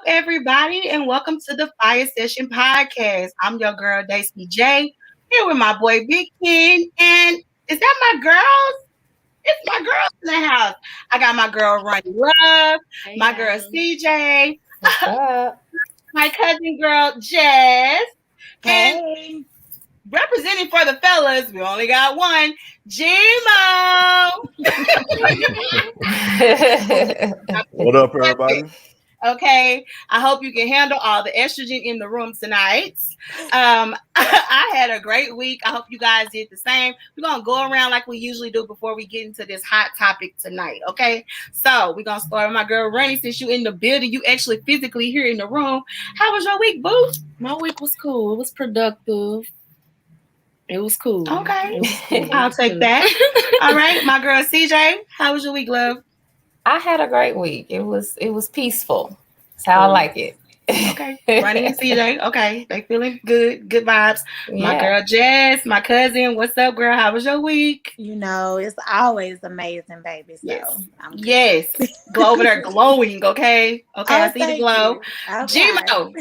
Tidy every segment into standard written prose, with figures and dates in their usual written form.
everybody, and welcome to the Fire Session Podcast. I'm your girl, Daisy J, here with my boy, Big Ken. And is that my girls? It's my girls in the house. I got my girl, Ronnie Love, Hey my girl, y'all. CJ, What's up? my cousin girl, Jazz, and Hey. representing for the fellas, we only got one, Gmo. What up, everybody? Okay, I hope you can handle all the estrogen in the room tonight. I had a great week. I hope you guys did the same. We're gonna go around like we usually do before we get into this hot topic tonight. Okay, so we're gonna start with my girl Ronnie. Since you in the building, you actually physically here in the room. How was your week, boo? My week was cool. It was productive. It was cool. Okay, It was cool. I'll take that. All right, my girl CJ, how was your week, love? I had a great week. It was peaceful. That's how I like it. Okay, Ronnie and CJ. Okay, they feeling good. Good vibes. My Yeah. girl Jess, my cousin. What's up, girl? How was your week? It's always amazing, baby. So Yes. I'm good. Yes. Go over there glowing, okay? Okay, I see the thank glow. you. Okay. Gmo,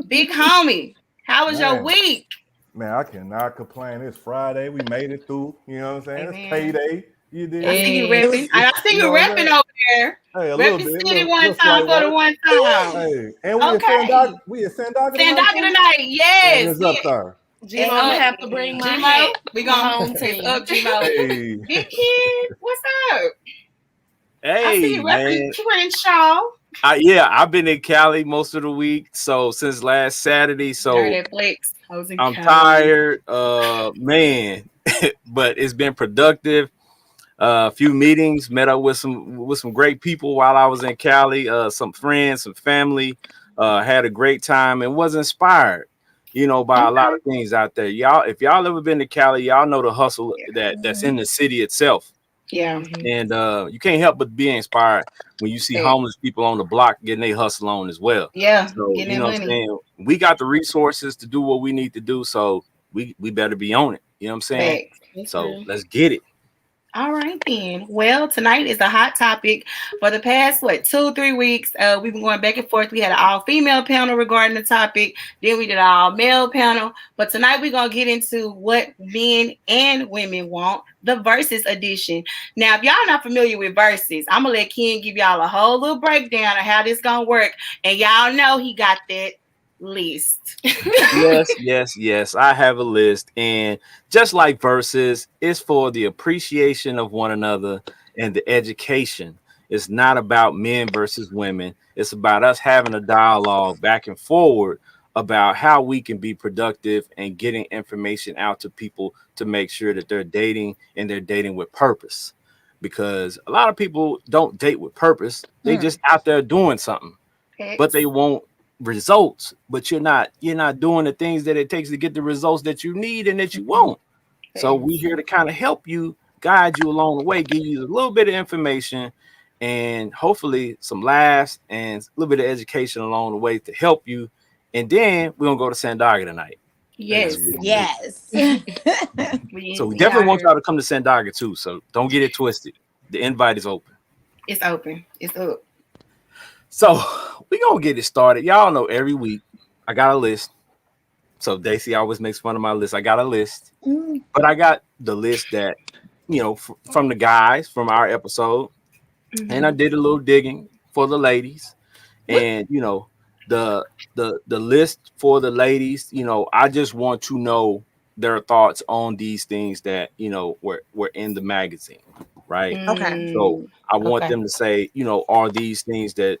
big homie. How was your Man. week? Man, I cannot complain. It's Friday. We made it through. You know what I'm saying? Amen. It's payday. You did. I see you Hey. repping. I see you You know what I'm repping saying? over there. Hey, a little Repping bit. city Little, one little time slight for the work. one time. Hey, and we Okay. at Sandaga. We at Sandaga tonight. Sandaga too? tonight. Man, Yes. it's up there. Gmo, I'm gonna have to bring my Gmo, hat. we My gonna home it's team. up, Gmo. Hey. Big kid, what's up? I see Hey you man, repping Crenshaw. I've been in Cali most of the week, so since last Saturday, Heard so that flex. I was in I'm Cali. tired, man. But it's been productive. A few meetings, met up with some great people while I was in Cali. Some friends, some family. Had a great time and was inspired, by a lot of things out there. Y'all, if y'all ever been to Cali, y'all know the hustle that's in the city itself. Yeah. And you can't help but be inspired when you see homeless people on the block getting their hustle on as well. Yeah. So Getting you that know what I'm money. saying? We got the resources to do what we need to do, so we better be on it. You know what I'm saying? Facts. That's So real. let's get it. All right then. Well, tonight is a hot topic. For the past 2-3 weeks, we've been going back and forth. We had an all-female panel regarding the topic. Then we did an all-male panel. But tonight we're gonna get into what men and women want, the versus edition. Now, if y'all not familiar with versus, I'm gonna let Ken give y'all a whole little breakdown of how this gonna work. And y'all know he got that list. Yes. I have a list, and just like verses, it's for the appreciation of one another and the education. It's not about men versus women. It's about us having a dialogue back and forward about how we can be productive and getting information out to people to make sure that they're dating and they're dating with purpose. Because a lot of people don't date with purpose. They just out there doing something, but they want results, but you're not doing the things that it takes to get the results that you need and that you want. So we here to kind of help you, guide you along the way, give you a little bit of information and hopefully some laughs and a little bit of education along the way to help you. And then we're gonna go to Sandaga tonight. Yes. Yes. So we definitely want y'all to come to Sandaga too. So don't get it twisted. The invite is open. It's open. It's up. So we're gonna get it started. Y'all know every week I got a list. So Daisy always makes fun of my list. I got a list, but I got the list that from the guys from our episode, and I did a little digging for the ladies, and the list for the ladies. I just want to know their thoughts on these things that were in the magazine, right? Okay. So I want Okay. them to say, are these things that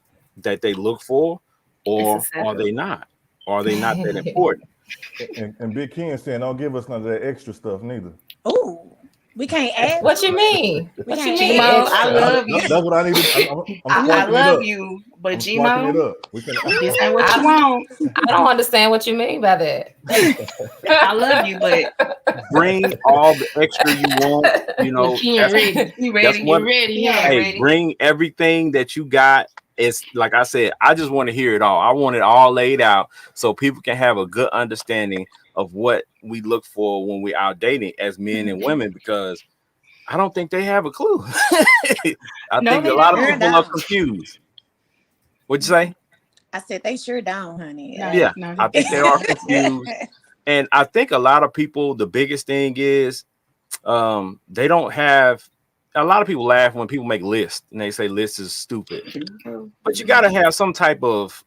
they look for, or It's a are setup. they not? Are they not that important? And Big Ken saying, don't give us none of that extra stuff neither. Ooh, we can't add. What you mean? We What you can't mean? Gmo, I Extra? love you. That's what I need to. I'm I sparking it love up. you, but I'm sparking it Gmo, up. We can. this ain't what you want. I don't understand what you mean by that. I love you, but Bring all the extra you want. Ken That's, ready. you that's ready? what. You ready? Yeah, Yeah. Hey, ready. bring everything that you got. It's like I said, I just want to hear it all. I want it all laid out so people can have a good understanding of what we look for when we're out dating as men and women, because I don't think they have a clue. I No, think they a lot of don't. people are confused. What'd you say? I said they sure don't, honey. No, Yeah, no. I think they are confused. And I think a lot of people, the biggest thing is they don't have, a lot of people laugh when people make lists and they say lists is stupid. But you got to have some type of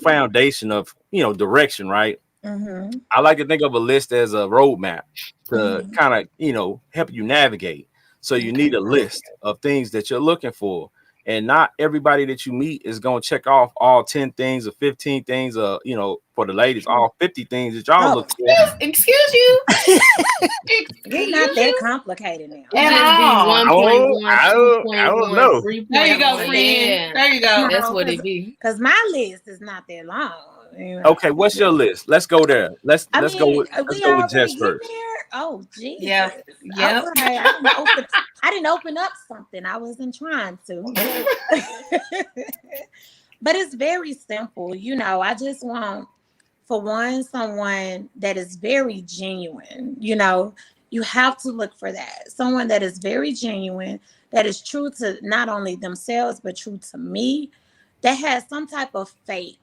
foundation of, direction, right? Mm-hmm. I like to think of a list as a roadmap to Mhm. kind of, help you navigate. So you need a list of things that you're looking for. And not everybody that you meet is going to check off all 10 things or 15 things, for the ladies, all 50 things that y'all Oh, look for. Excuse you. it's not that complicated now. It At just be all. 1.1, I don't 2.1, know. 3.1. There you go, friend. Yeah. There you go. That's what it be. Because my list is not that long. Okay, what's your list? Let's go there. Let's go with we Jess already first. getting there. Oh, Jesus. Yeah. Yep. Okay, I didn't open up something. I wasn't trying to. But it's very simple. I just want, for one, someone that is very genuine. You have to look for that. Someone that is very genuine, that is true to not only themselves, but true to me, that has some type of faith,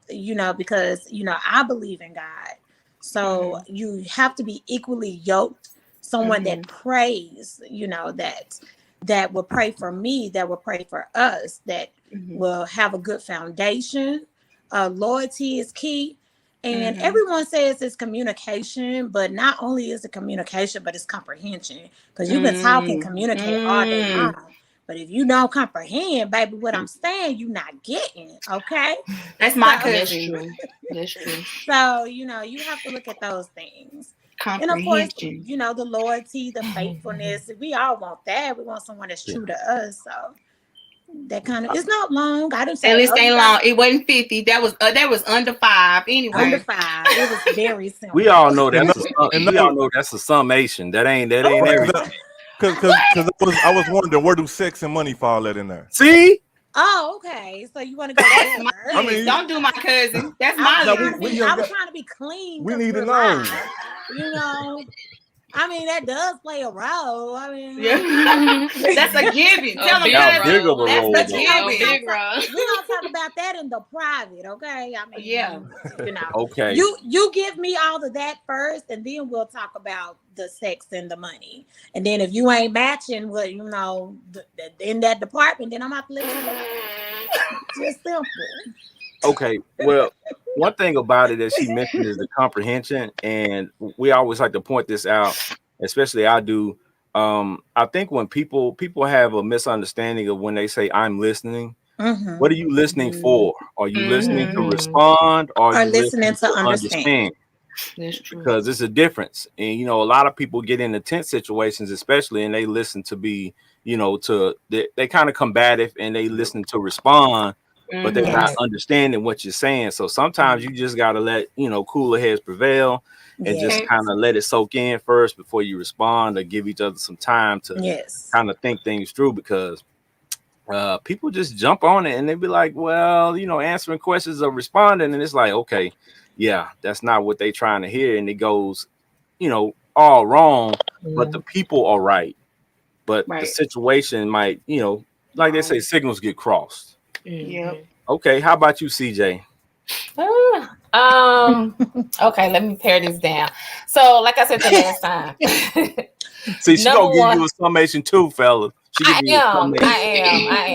because, I believe in God. So you have to be equally yoked. Someone that prays, that will pray for me, that will pray for us, that will have a good foundation. Loyalty is key. And everyone says it's communication, but not only is it communication, but it's comprehension. Because you can talk and communicate all day long. But if you don't comprehend, baby, what I'm saying, you're not getting, okay? That's my That's cousin. true. That's true. So, you have to look at those things. And of course, Comprehension. the loyalty, the faithfulness. We all want that. We want someone that's true to us. So that kind of, it's not long. I didn't say At least ain't long. It wasn't 50. That was under 5 anyway. Under 5. It was very simple. We all know that's And we all know that's a summation. That ain't everything. Because I was wondering, where do sex and money fall at in there? See? Oh, okay. So you want to go That's there? my I mean, don't do my cousin. That's I my was, No, trying, to we be, I was trying to be clean. we 'cause need to we're know. live, I mean, that does play a role. I mean, Yeah. That's a given. Tell them big How big role. of a role, that's though? a A given. big role. we're gonna talk about that in the private, okay? I mean, Yeah. Okay. You give me all of that first, and then we'll talk about the sex and the money. And then if you ain't matching, well, in that department, then I'm gonna have to let you know. Just simple. Okay. Well, one thing about it that she mentioned is the comprehension, and we always like to point this out, especially I do. I think when people have a misunderstanding of when they say I'm listening, Mm-hmm. what are you listening for? Are you listening to Mhm. respond, or are Or you listening listening to understand. That's true. Because it's a difference. And a lot of people get into tense situations, especially, and they listen to be, they kind of combative and they listen to respond, but they're not understanding what you're saying. So sometimes you just got to let, cooler heads prevail and Yes. just kind of let it soak in first before you respond, or give each other some time to Yes. kind of think things through, because people just jump on it and they be like, well, answering questions or responding. And it's like, okay, yeah, that's not what they trying to hear. And it goes, all wrong, but the people are right. But the situation might, like they say, signals get crossed. Yep. Okay, how about you, CJ? Okay, let me pare this down. So, like I said the last time, See, she Number gonna give one- you a summation too, fellas. I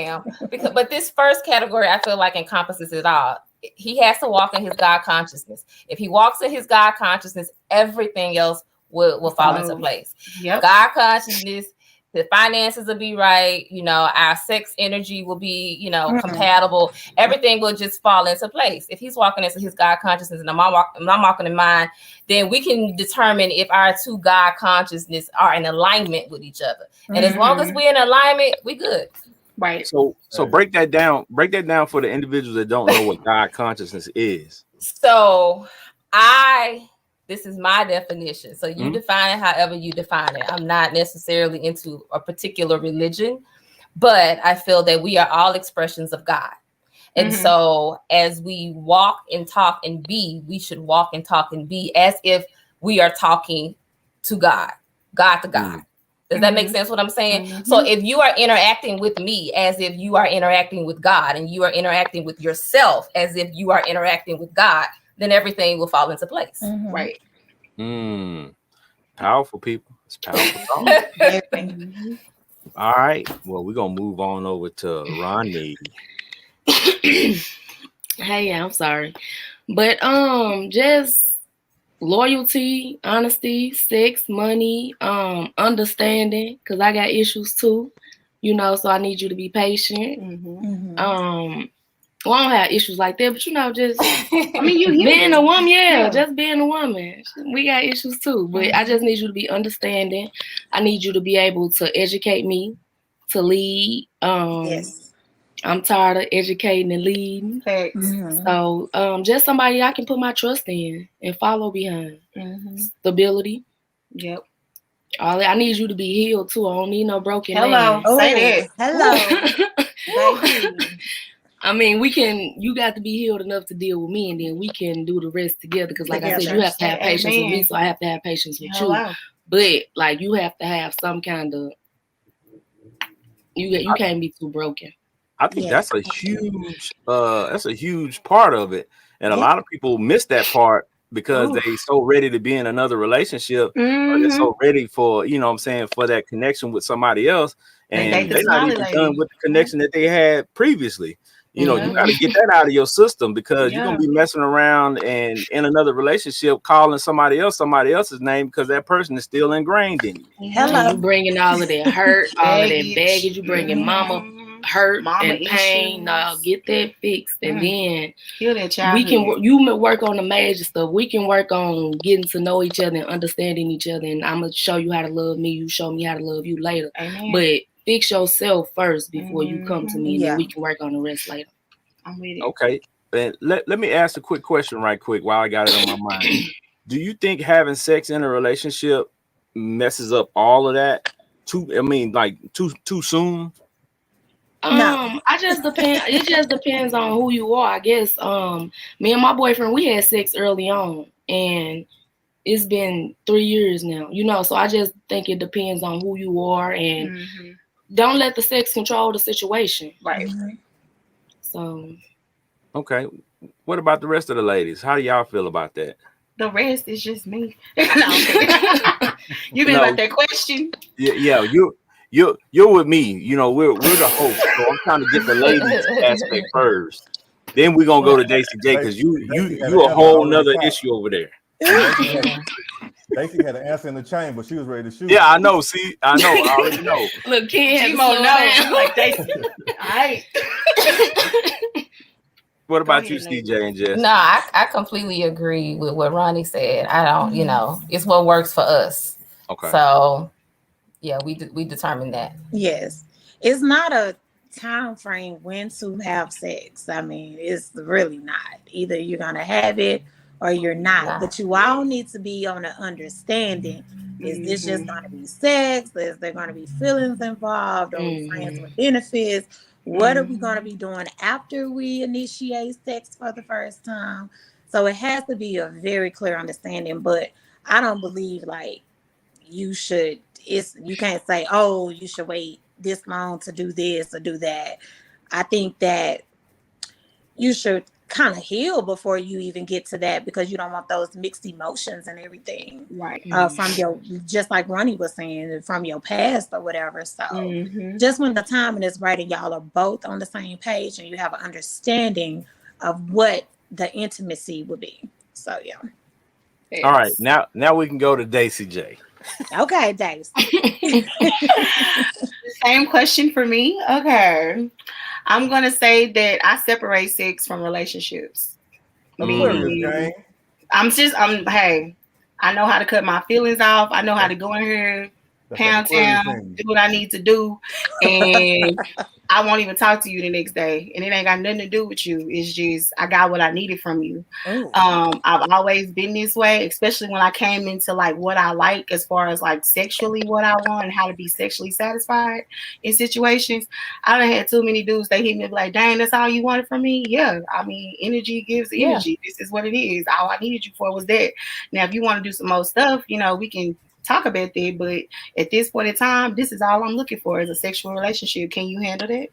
am. But this first category, I feel like encompasses it all. He has to walk in his God consciousness. If he walks in his God consciousness, everything else will fall into place. Yep. God consciousness, the finances will be right. Our sex energy will be, compatible. Everything will just fall into place. If he's walking into his God consciousness and I'm walking in mine, then we can determine if our two God consciousness are in alignment with each other. And as long as we're in alignment, we good. Right. So break that down. Break that down for the individuals that don't know what God consciousness is. So this is my definition. So you define it however you define it. I'm not necessarily into a particular religion, but I feel that we are all expressions of God. And so as we walk and talk and be, we should walk and talk and be as if we are talking to God to God. Does that make sense what I'm saying? So if you are interacting with me as if you are interacting with God, and you are interacting with yourself as if you are interacting with God, then everything will fall into place. Right. Powerful, people. It's powerful talk. All right. Well, we're gonna move on over to Ronnie. Hey, I'm sorry. But just loyalty, honesty, sex, money, understanding, because I got issues too, you know, so I need you to be patient. Well, I don't have issues like that, but you know, just I mean, you being a woman, just being a woman. We got issues too, but I just need you to be understanding. I need you to be able to educate me, to lead. Yes. I'm tired of educating and leading. So just somebody I can put my trust in and follow behind. Stability. Yep. I need you to be healed too. I don't need no broken man. Say that. Hello. Baby. I mean, you got to be healed enough to deal with me, and then we can do the rest together. Because like I said, you have to have patience with me, so I have to have patience with you. But like, you have to have some kind of, you can't be too broken. I think that's a huge part of it. And a lot of people miss that part because they so ready to be in another relationship, or they're so ready for, you know what I'm saying, for that connection with somebody else. And they're not even done with the connection that they had previously. You know, you got to get that out of your system, because you're going to be messing around and in another relationship calling somebody else's name, because that person is still ingrained in you. Hello. You bringing all of that hurt, all of that baggage. You bringing mama hurt and pain. No, get that fixed, and then we can. You work on the major stuff. We can work on getting to know each other and understanding each other. And I'm gonna show you how to love me. You show me how to love you later. But fix yourself first before you come to me, and then we can work on the rest later. I'm with it. Okay. And let me ask a quick question right quick while I got it on my mind. Do you think having sex in a relationship messes up all of that too soon? No. I just depend. It just depends on who you are, I guess. Me and my boyfriend, we had sex early on, and it's been 3 years now. You know, so I just think it depends on who you are, and don't let the sex control the situation. Right. So. Okay. What about the rest of the ladies? How do y'all feel about that? The rest is just me. You mean about that question? Yeah. You're with me. You know, we're the host, so I'm trying to get the ladies aspect first. Then we're gonna go to Daisy J, because you a whole nother issue over there. Daisy had an answer in the chamber. She was ready to shoot. Yeah, I know. See, I know. I already know. Look, Ken, like Daisy. All right. What about you, CJ and Jess? No, I completely agree with what Ronnie said. I don't, you know, it's what works for us. Okay. So, yeah, we determined that. Yes, it's not a time frame when to have sex. I mean, it's really not. Either you're gonna have it or you're not. But you all need to be on an understanding. Is this just gonna be sex? Is there gonna be feelings involved, or friends with benefits? What are we going to be doing after we initiate sex for the first time? So it has to be a very clear understanding, but I don't believe like you can't say, oh, you should wait this long to do this or do that. I think that you should kind of heal before you even get to that, because you don't want those mixed emotions and everything, right? From your, just like Ronnie was saying, from your past or whatever. So just when the timing is right and y'all are both on the same page and you have an understanding of what the intimacy would be. So yeah. Yes. All right, now we can go to Daisy J. Okay, Daisy. Same question for me. Okay. I'm gonna say that I separate sex from relationships. Hey, I know how to cut my feelings off. I know how to go in here, pound town, do what I need to do, and I won't even talk to you the next day. And it ain't got nothing to do with you. It's just I got what I needed from you. I've always been this way, especially when I came into like what I like as far as like sexually what I want and how to be sexually satisfied in situations. I done had too many dudes, they hit me like, dang, that's all you wanted from me? Yeah. I mean, energy gives energy. This is what it is. All I needed you for was that. Now, if you want to do some more stuff, you know, we can talk about that. But at this point in time, this is all I'm looking for is a sexual relationship. Can you handle that?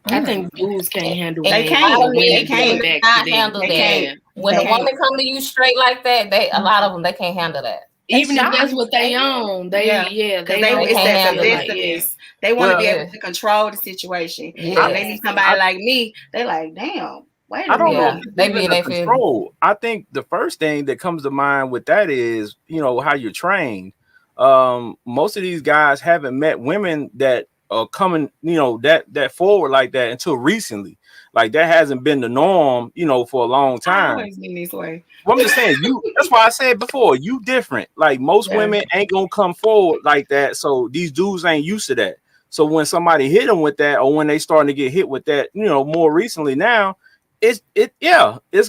I think dudes can't handle They men. can't. Women They can't. back Not to handle them. that. Yeah. When a woman come to you straight like that, a lot of them they can't handle that. Even if that's what they own, they because it's that possessiveness. They want to be able to control the situation. Yeah. And they need somebody like me. They like, damn. Wait a I don't minute. know. They be in their control. I think the first thing that comes to mind with that is, how you're trained. Most of these guys haven't met women that are coming, that forward like that until recently. Like that hasn't been the norm, for a long time. Always been this way. Well, I'm just saying, that's why I said before, you different. Like most women ain't gonna come forward like that. So these dudes ain't used to that. So when somebody hit them with that, or when they starting to get hit with that, more recently now, it's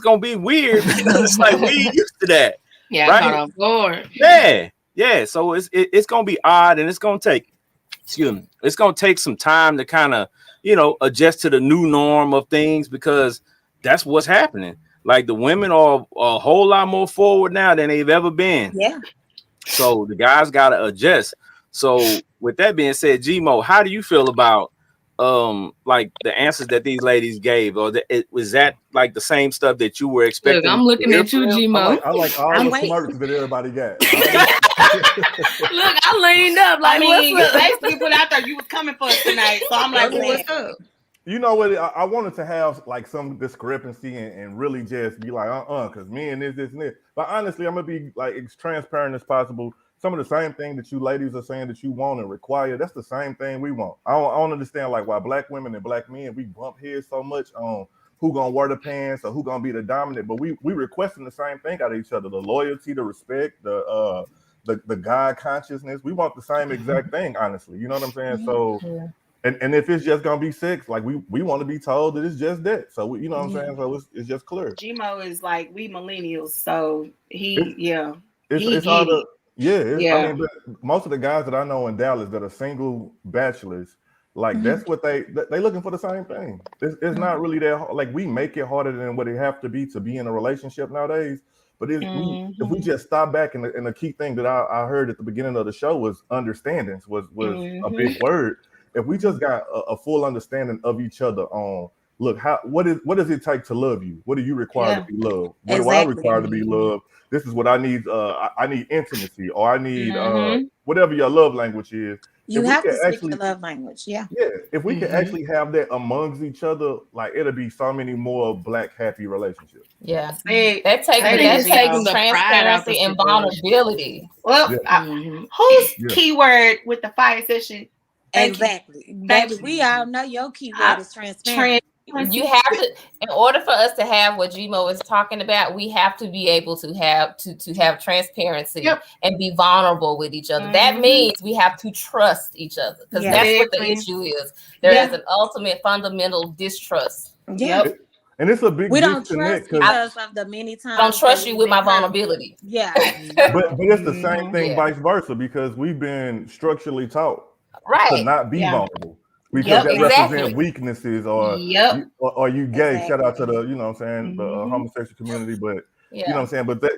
gonna be weird because it's like we ain't used to that. Yeah, right? caught off guard. Yeah. So it's gonna be odd, and it's gonna take some time to kind of adjust to the new norm of things, because that's what's happening. Like the women are a whole lot more forward now than they've ever been. Yeah. So the guys gotta adjust. So with that being said, G-Mo, how do you feel about like the answers that these ladies gave, or was that like the same stuff that you were expecting? Look, I'm looking at you, G-Mo. I like all the smirks that everybody got. Look, I leaned up like, you basically put out there you was coming for us tonight, so I'm like, well, what's up? You know what? I wanted to have like some discrepancy and really just be like, because me and this and this. But honestly, I'm gonna be like as transparent as possible. Some of the same thing that you ladies are saying that you want and require, that's the same thing we want. I don't understand like why black women and black men, we bump heads so much on who gonna wear the pants or who gonna be the dominant, but we requesting the same thing out of each other: the loyalty, the respect, the God consciousness. We want the same exact thing, honestly. You know what I'm saying? So. And if it's just gonna be sex, like we want to be told that it's just that. So you know what I'm saying? So it's just clear. G-Mo is like we millennials, so it's all the I mean, but most of the guys that I know in Dallas that are single bachelors, like that's what they looking for the same thing. It's not really that like we make it harder than what it have to be in a relationship nowadays. But if we just stop back, and the key thing that I heard at the beginning of the show was understandings was a big word. If we just got a full understanding of each other on, look, what does it take to love you? What do you require to be loved? What do I require to be loved? This is what I need. I need intimacy, or I need whatever your love language is. You have to speak your love language. Yeah. If we can actually have that amongst each other, like it'll be so many more black happy relationships. Yeah, that's taking the transparency and vulnerability. Well, whose keyword with the fire session? Exactly. Baby, we all know your keyword is transparent. You have to, in order for us to have what G-Mo is talking about, we have to be able to have transparency and be vulnerable with each other. That means we have to trust each other, because that's what the issue is. There is an ultimate fundamental distrust. Yep. And it's a big we don't trust because of the many times I don't trust you with my vulnerability. Yeah. but it's the same thing vice versa, because we've been structurally taught to not be vulnerable, because that represents weaknesses, or you gay. Shout out to the the homosexual community, but you know what I'm saying, but that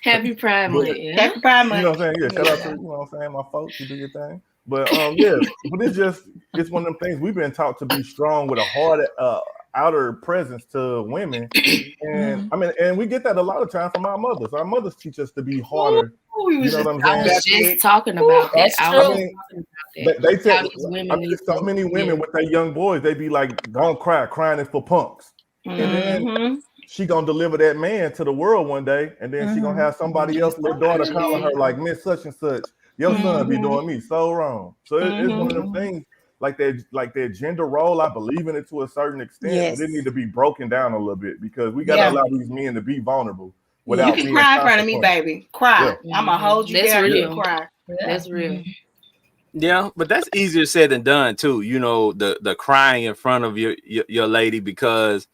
Happy Pride Month. Happy Pride Month. You know what I'm saying? Shout out to what I'm saying, my folks, you do your thing. But but it's one of them things we've been taught to be strong with a hard outer presence to women, and I mean, and we get that a lot of times from our mothers. Our mothers teach us to be harder. You know what I'm saying? I was just talking about that. I mean, they tell so many women with their young boys, they be like, "Don't cry, crying is for punks," and then she gonna deliver that man to the world one day, and then she gonna have somebody else, little daughter, calling her like Miss Such and Such. Your son be doing me so wrong. So it's one of them things. Like their gender role, I believe in it to a certain extent, but it need to be broken down a little bit, because we gotta allow these men to be vulnerable. You can cry in front of me, baby. Cry. I'm gonna hold you down and cry. That's real. Yeah, but that's easier said than done too. The crying in front of your lady, because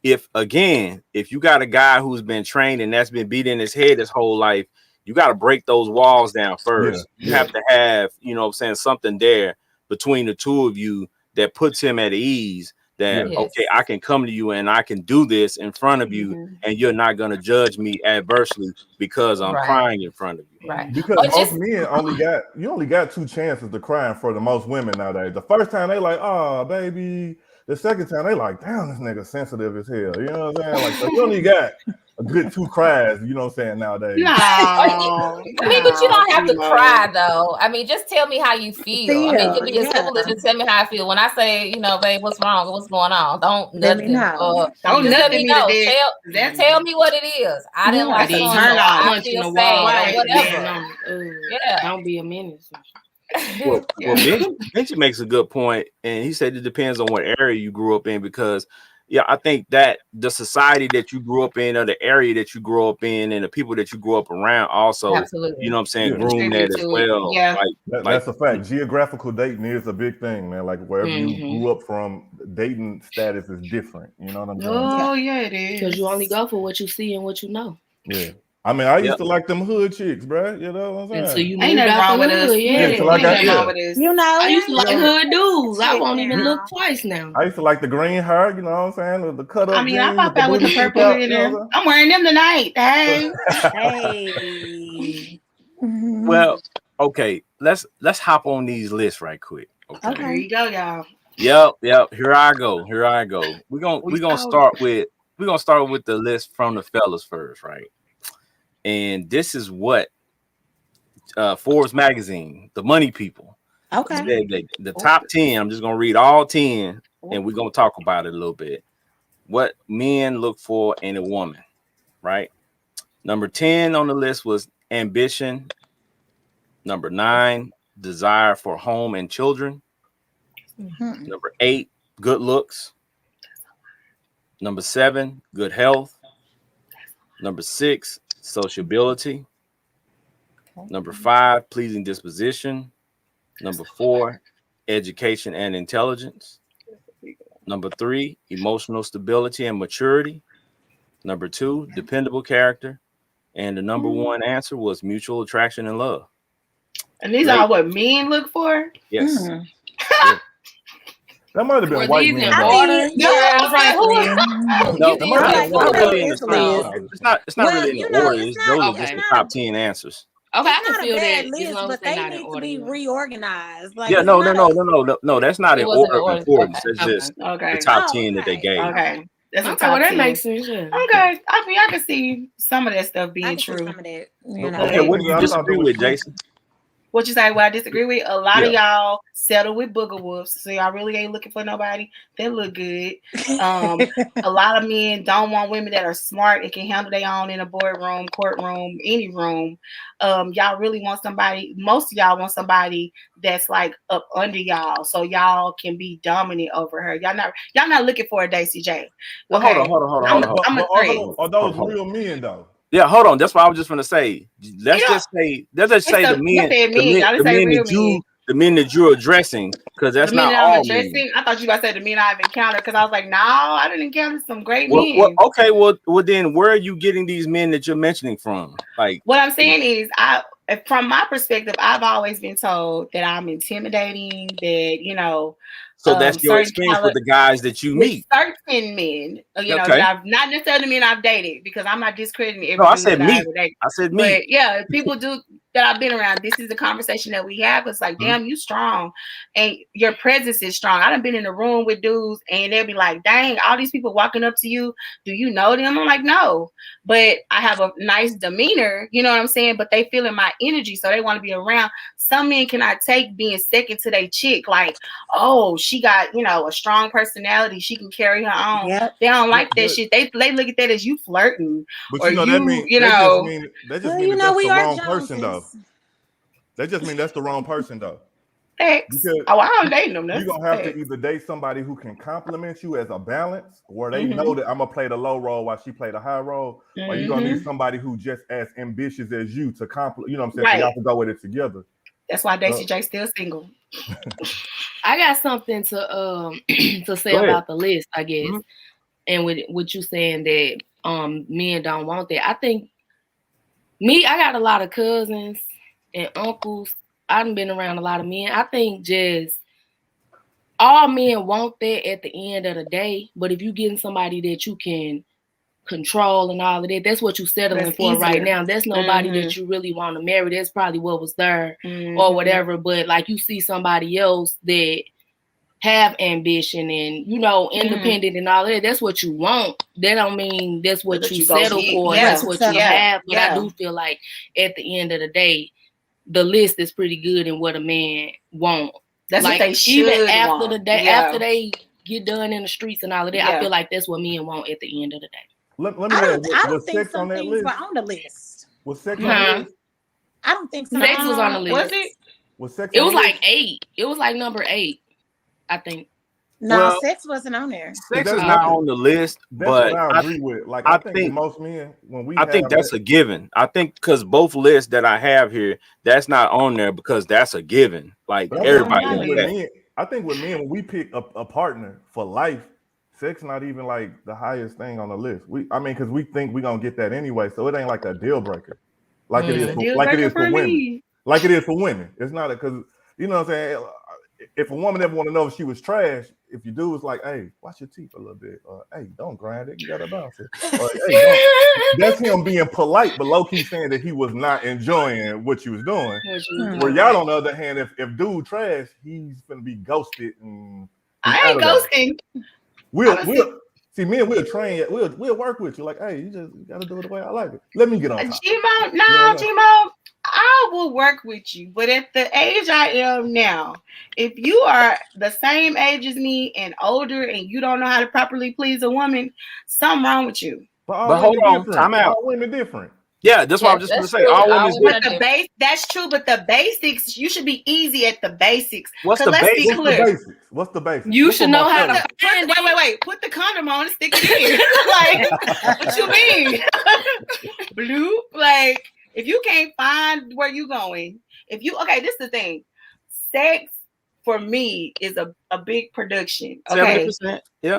if you got a guy who's been trained and that's been beating his head his whole life, you got to break those walls down first. You have to have, something there between the two of you that puts him at ease, that, okay, I can come to you and I can do this in front of you, and you're not going to judge me adversely because I'm crying in front of you. Right. Because most men only got 2 chances to cry in front of most women nowadays. The first time they like, oh, baby. The second time they like, damn, this nigga sensitive as hell. You know what I'm saying? Like, so you only got a good 2 cries, you know what I'm saying, nowadays. No. I mean, but you don't have to cry though. I mean, just tell me how you feel. I mean, it could be as simple as just tell me how I feel. When I say, you know, babe, what's wrong? What's going on? Don't nothing. Don't let me know. Tell me what it is. I didn't like something. I feel sad or whatever. Yeah. Don't be a menace. Well, Benji makes a good point, and he said it depends on what area you grew up in, because I think that the society that you grew up in, or the area that you grew up in, and the people that you grew up around also, you know what I'm saying, groom that as well. Yeah, that's a fact. Geographical dating is a big thing, man. Like wherever you grew up from, dating status is different. You know what I'm saying? Oh yeah, it is. Because you only go for what you see and what you know. Yeah. I mean, I used to like them hood chicks, bro. You know what I'm saying? And so you moved out the hood, You know, I used to like hood dudes. I won't even look twice now. I used to like the green hair, you know what I'm saying? The cut up. I mean, I popped out with the purple hood in there. I'm wearing them tonight. Hey. Hey. Well, okay, let's hop on these lists right quick. Okay. Here you go, y'all. Yep. Here I go. We're gonna start with the list from the fellas first, right? And this is what Forbes magazine, the money people, said the top 10. I'm just gonna read all 10, and we're gonna talk about it a little bit. What men look for in a woman, right? Number 10 on the list was ambition. Number 9, desire for home and children. Number 8, good looks. Number 7, good health. Number 6, sociability. Number 5, pleasing disposition. Number 4, education and intelligence. Number 3, emotional stability and maturity. Number 2, dependable character. And the number 1 answer was mutual attraction and love. And these are what men look for? Yes. That might have been white men. It's not really in the order. Those are just the top 10 answers. Okay, I can feel that list, but they need to be reorganized. Like, no, that's not in order of importance. It's just the top 10 that they gave. Okay. That's okay, well, that makes sense. Okay. I mean, I can see some of that stuff being true. Some of that, you know. Okay, what do you disagree with, Jason? What you say? What I disagree with? A lot of y'all settle with booger wolves, so y'all really ain't looking for nobody that look good. A lot of men don't want women that are smart and can handle their own in a boardroom, courtroom, any room. Y'all really want somebody. Most of y'all want somebody that's like up under y'all, so y'all can be dominant over her. Y'all not looking for a Daisy J. Well, hold on. Are those real men though? Yeah, hold on. That's what I was just going to say. Let's just say the men that you're addressing, because that's not all men. I thought you guys said the men I've encountered, because I was like, no, I didn't encounter some great men. Well, then where are you getting these men that you're mentioning from? Like, what I'm saying is, from my perspective, I've always been told that I'm intimidating, that, you know. So that's your experience with the guys that you meet. Certain men, that I've not necessarily men I've dated, because I'm not discrediting every. No, I said me. I said me. But yeah, people do that I've been around. This is the conversation that we have. It's like, damn, you strong, and your presence is strong. I done been in a room with dudes, and they'll be like, dang, all these people walking up to you. Do you know them? I'm like, no, but I have a nice demeanor. You know what I'm saying? But they feeling my energy, so they want to be around. Some men cannot take being second to their chick. Like, oh, she got, a strong personality. She can carry her own. Yep. They don't like that shit. They look at that as you flirting. But that just means that's the wrong person, though. That just means that's the wrong person, though. I don't date them. You're going to have to either date somebody who can compliment you as a balance, or they know that I'm going to play the low role while she play the high role, or you're going to need somebody who just as ambitious as you to compliment, you know what I'm saying? Right. So y'all can go with it together. That's why Daisy J still single. I got something to say about the list, I guess. And with what you saying that men don't want that. I think I got a lot of cousins and uncles. I've been around a lot of men. I think just all men want that at the end of the day. But if you getting somebody that you can control and all of that, that's what you're settling for right now. That's nobody that you really want to marry. That's probably what was there or whatever. But like you see somebody else that have ambition and independent and all that, that's what you want. That don't mean that's what you settle for. That's what you have. But I do feel like at the end of the day, the list is pretty good in what a man want. That's like what they should even after want. the day, after they get done in the streets and all of that, I feel like that's what men want at the end of the day. Let me I don't think some things were on the list. Was sex on the list? I don't think so. Sex was on the list. Was it? Was sex? It was like 8. It was like number 8, I think. No, sex wasn't on there. Sex is not on the list, but I agree with. Like I think most men, I think that's a given. I think because both lists that I have here, that's not on there because that's a given. Like everybody. I think with men, when we pick a partner for life, sex not even like the highest thing on the list. Because we think we're gonna get that anyway, so it ain't like a deal breaker. Like it is for women. Like it is for women. It's not because you know what I'm saying. If a woman ever want to know if she was trash, if you do, was like, hey, wash your teeth a little bit, or hey, don't grind it, you gotta bounce it. Or, hey, that's him being polite, but low key saying that he was not enjoying what you was doing. Where y'all, on the other hand, if dude trash, he's gonna be ghosted. And I ain't ghosting. We'll see, men, we'll train, we'll work with you. Like, hey, you gotta do it the way I like it. Let me get on top. Gmo, I will work with you, but at the age I am now, if you are the same age as me and older and you don't know how to properly please a woman, something wrong with you. But hold on, time out. All women different. Yeah, that's what I was just going to say. All women's different. That's true, but the basics, you should be easy at the basics. What's the basics? What's the basics? You should know how to wait. Put the condom on and stick it in. Like, what you mean? Blue? Like, if you can't find where you going, this is the thing. Sex for me is a big production. Okay. 70%. Yeah.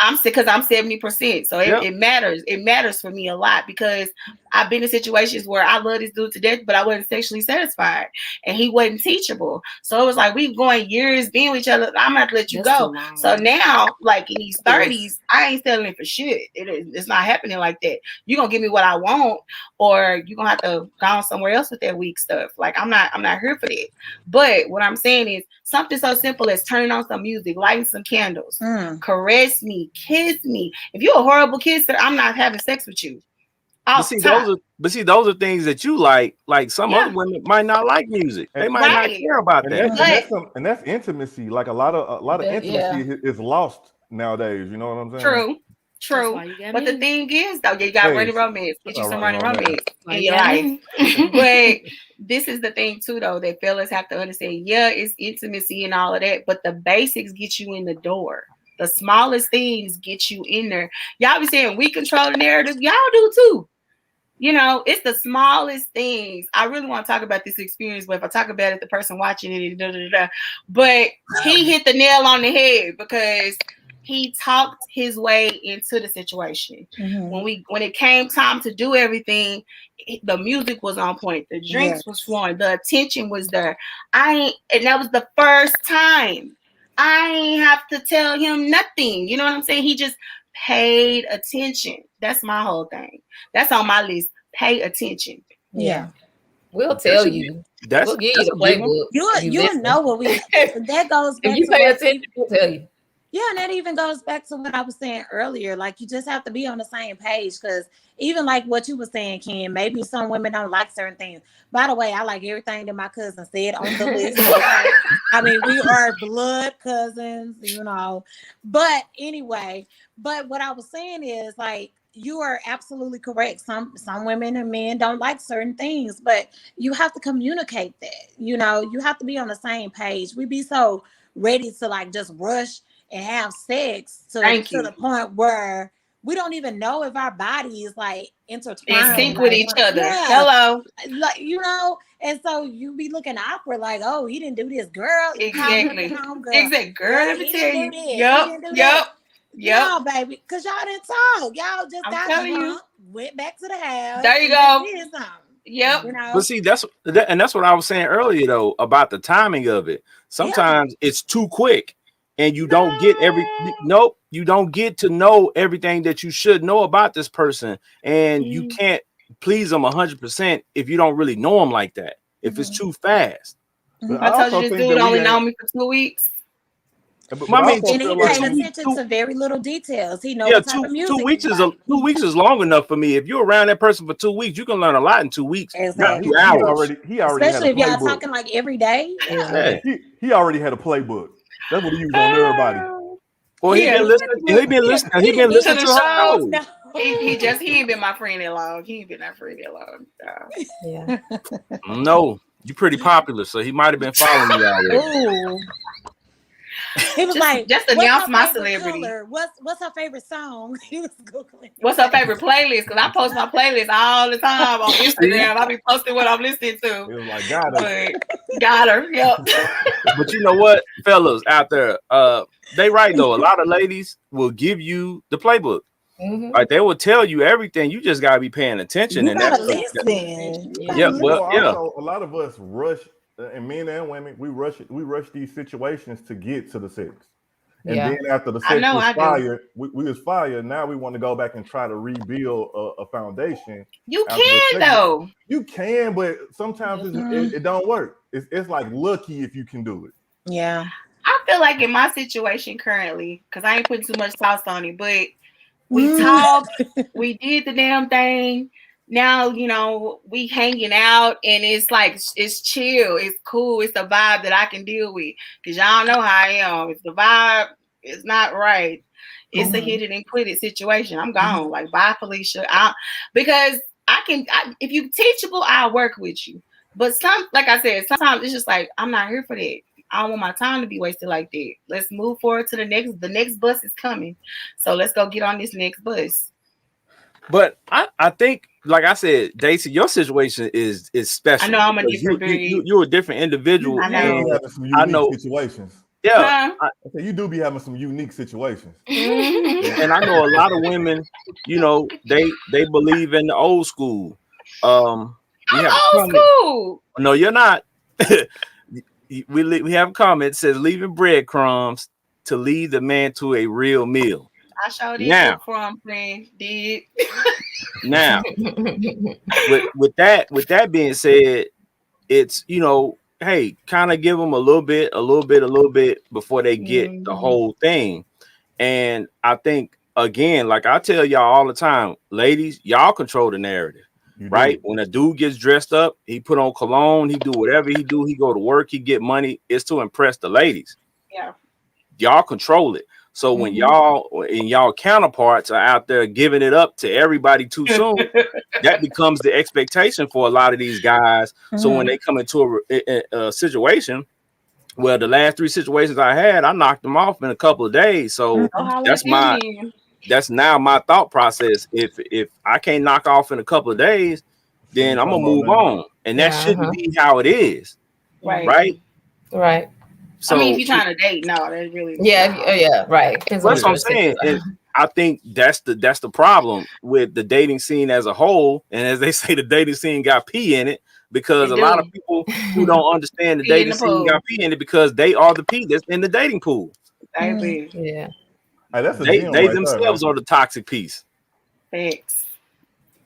I'm 70%. So it matters. It matters for me a lot because I've been in situations where I love this dude to death, but I wasn't sexually satisfied and he wasn't teachable. So it was like we going years being with each other. I'm gonna have to let you go. So now, like in these 30s, I ain't settling for shit. It's not happening like that. You're gonna give me what I want, or you're gonna have to go somewhere else with that weak stuff. Like I'm not here for that. But what I'm saying is something so simple as turning on some music, lighting some candles, caress me, kiss me. If you're a horrible kisser, I'm not having sex with you. But see, those are things that you like. Like some other women might not like music. They might not care about that. And that's intimacy. Like a lot of intimacy is lost nowadays. You know what I'm saying? True. But the thing is, though, you got running romance. Get you some running romance in your life. But this is the thing too, though, that fellas have to understand. Yeah, it's intimacy and all of that, but the basics get you in the door. The smallest things get you in there. Y'all be saying we control the narrative. Y'all do too. You know, it's the smallest things. I really want to talk about this experience, but if I talk about it, the person watching it, but he hit the nail on the head because he talked his way into the situation. When it came time to do everything, the music was on point, the drinks was flowing, the attention was there. And that was the first time. I ain't have to tell him nothing. You know what I'm saying? He just paid attention. That's my whole thing. That's on my list. Pay attention. Yeah. We'll tell you. We'll give you the playbook. You know what that goes back if you pay attention, we'll tell you. Yeah, and that even goes back to what I was saying earlier. Like, you just have to be on the same page, because even like what you were saying, Ken, maybe some women don't like certain things. By the way, I like everything that my cousin said on the list. I mean, we are blood cousins, you know. But anyway, what I was saying is, like, you are absolutely correct. Some women and men don't like certain things, but you have to communicate that. You know, you have to be on the same page. We be so ready to like just rush and have sex to the point where we don't even know if our body is like intertwined in sync with each other. Yeah. Hello, like, you know, and so you be looking awkward, like, oh, he didn't do this, girl. Exactly. Exactly, girl. Let me tell you. Yep. Yeah, baby, because y'all didn't talk. Y'all just got drunk, went back to the house. There you go. Yep. You know? But see, that's what I was saying earlier though about the timing of it. Sometimes it's too quick. and you don't get you don't get to know everything that you should know about this person, and you can't please them 100% if you don't really know them like that. If it's too fast. But I told you this dude only known me for 2 weeks. But and he paid attention to very little details. He knows what type of music. 2 weeks is 2 weeks is long enough for me. If you're around that person for 2 weeks, you can learn a lot in 2 weeks. Exactly. He already especially if y'all talking like every day. Yeah. He already had a playbook. That's what he used on everybody. Well, he been listening to the show. He ain't been my friend that long. He ain't been that friend that long. Yeah. No, you pretty popular, so he might have been following you out there. Ooh. He was just announce my celebrity. Color? What's her favorite song? He was Googling. What's her favorite playlist? Because I post my playlist all the time on Instagram. I be posting what I'm listening to. It was like, got her. Yep. But you know what, fellas out there, they right though. A lot of ladies will give you the playbook. Like they will tell you everything. You just gotta be paying attention. You gotta listen. Yeah, a lot of us rush. And men and women, we rush these situations to get to the sex. And then after the sex was fired, we was fired. Now we want to go back and try to rebuild a foundation. You can though. You can, but sometimes it don't work. It's like lucky if you can do it. Yeah. I feel like in my situation currently, because I ain't putting too much sauce on it, but we talked, we did the damn thing. Now, we hanging out and it's like, it's chill. It's cool. It's a vibe that I can deal with. Because y'all know how I am. If the vibe is not right, it's a hit it and quit it situation. I'm gone. Like, bye, Felicia. Because if you teachable, I'll work with you. But like I said, sometimes it's just like, I'm not here for that. I don't want my time to be wasted like that. Let's move forward to the next bus is coming. So let's go get on this next bus. But I think, like I said, Daisy, your situation is special. I know I'm a different you're a different individual. I know. I know situations. Yeah, you do be having some unique situations. And I know a lot of women, they believe in the old school. I'm old school. No, you're not. We have a comment that says leaving breadcrumbs to lead the man to a real meal. I showed you from friend did. Now, with that being said, it's hey, kind of give them a little bit before they get the whole thing. And I think again, like I tell y'all all the time, ladies, y'all control the narrative, right? When a dude gets dressed up, he put on cologne, he do whatever he do, he go to work, he get money. It's to impress the ladies. Yeah, y'all control it. So when y'all and y'all counterparts are out there giving it up to everybody too soon, that becomes the expectation for a lot of these guys. So when they come into a situation, well, the last 3 situations I had, I knocked them off in a couple of days. So that's now my thought process. If I can't knock off in a couple of days, then I'm gonna move on, and that shouldn't be how it is, right? So, I mean, if you're trying to date, no, that's really right. That's what I'm saying. And I think that's the problem with the dating scene as a whole. And as they say, the dating scene got pee in it because a lot of people who don't understand the dating scene got pee in it because they are the pee that's in the dating pool. Hey, that's they themselves are the toxic piece. Thanks.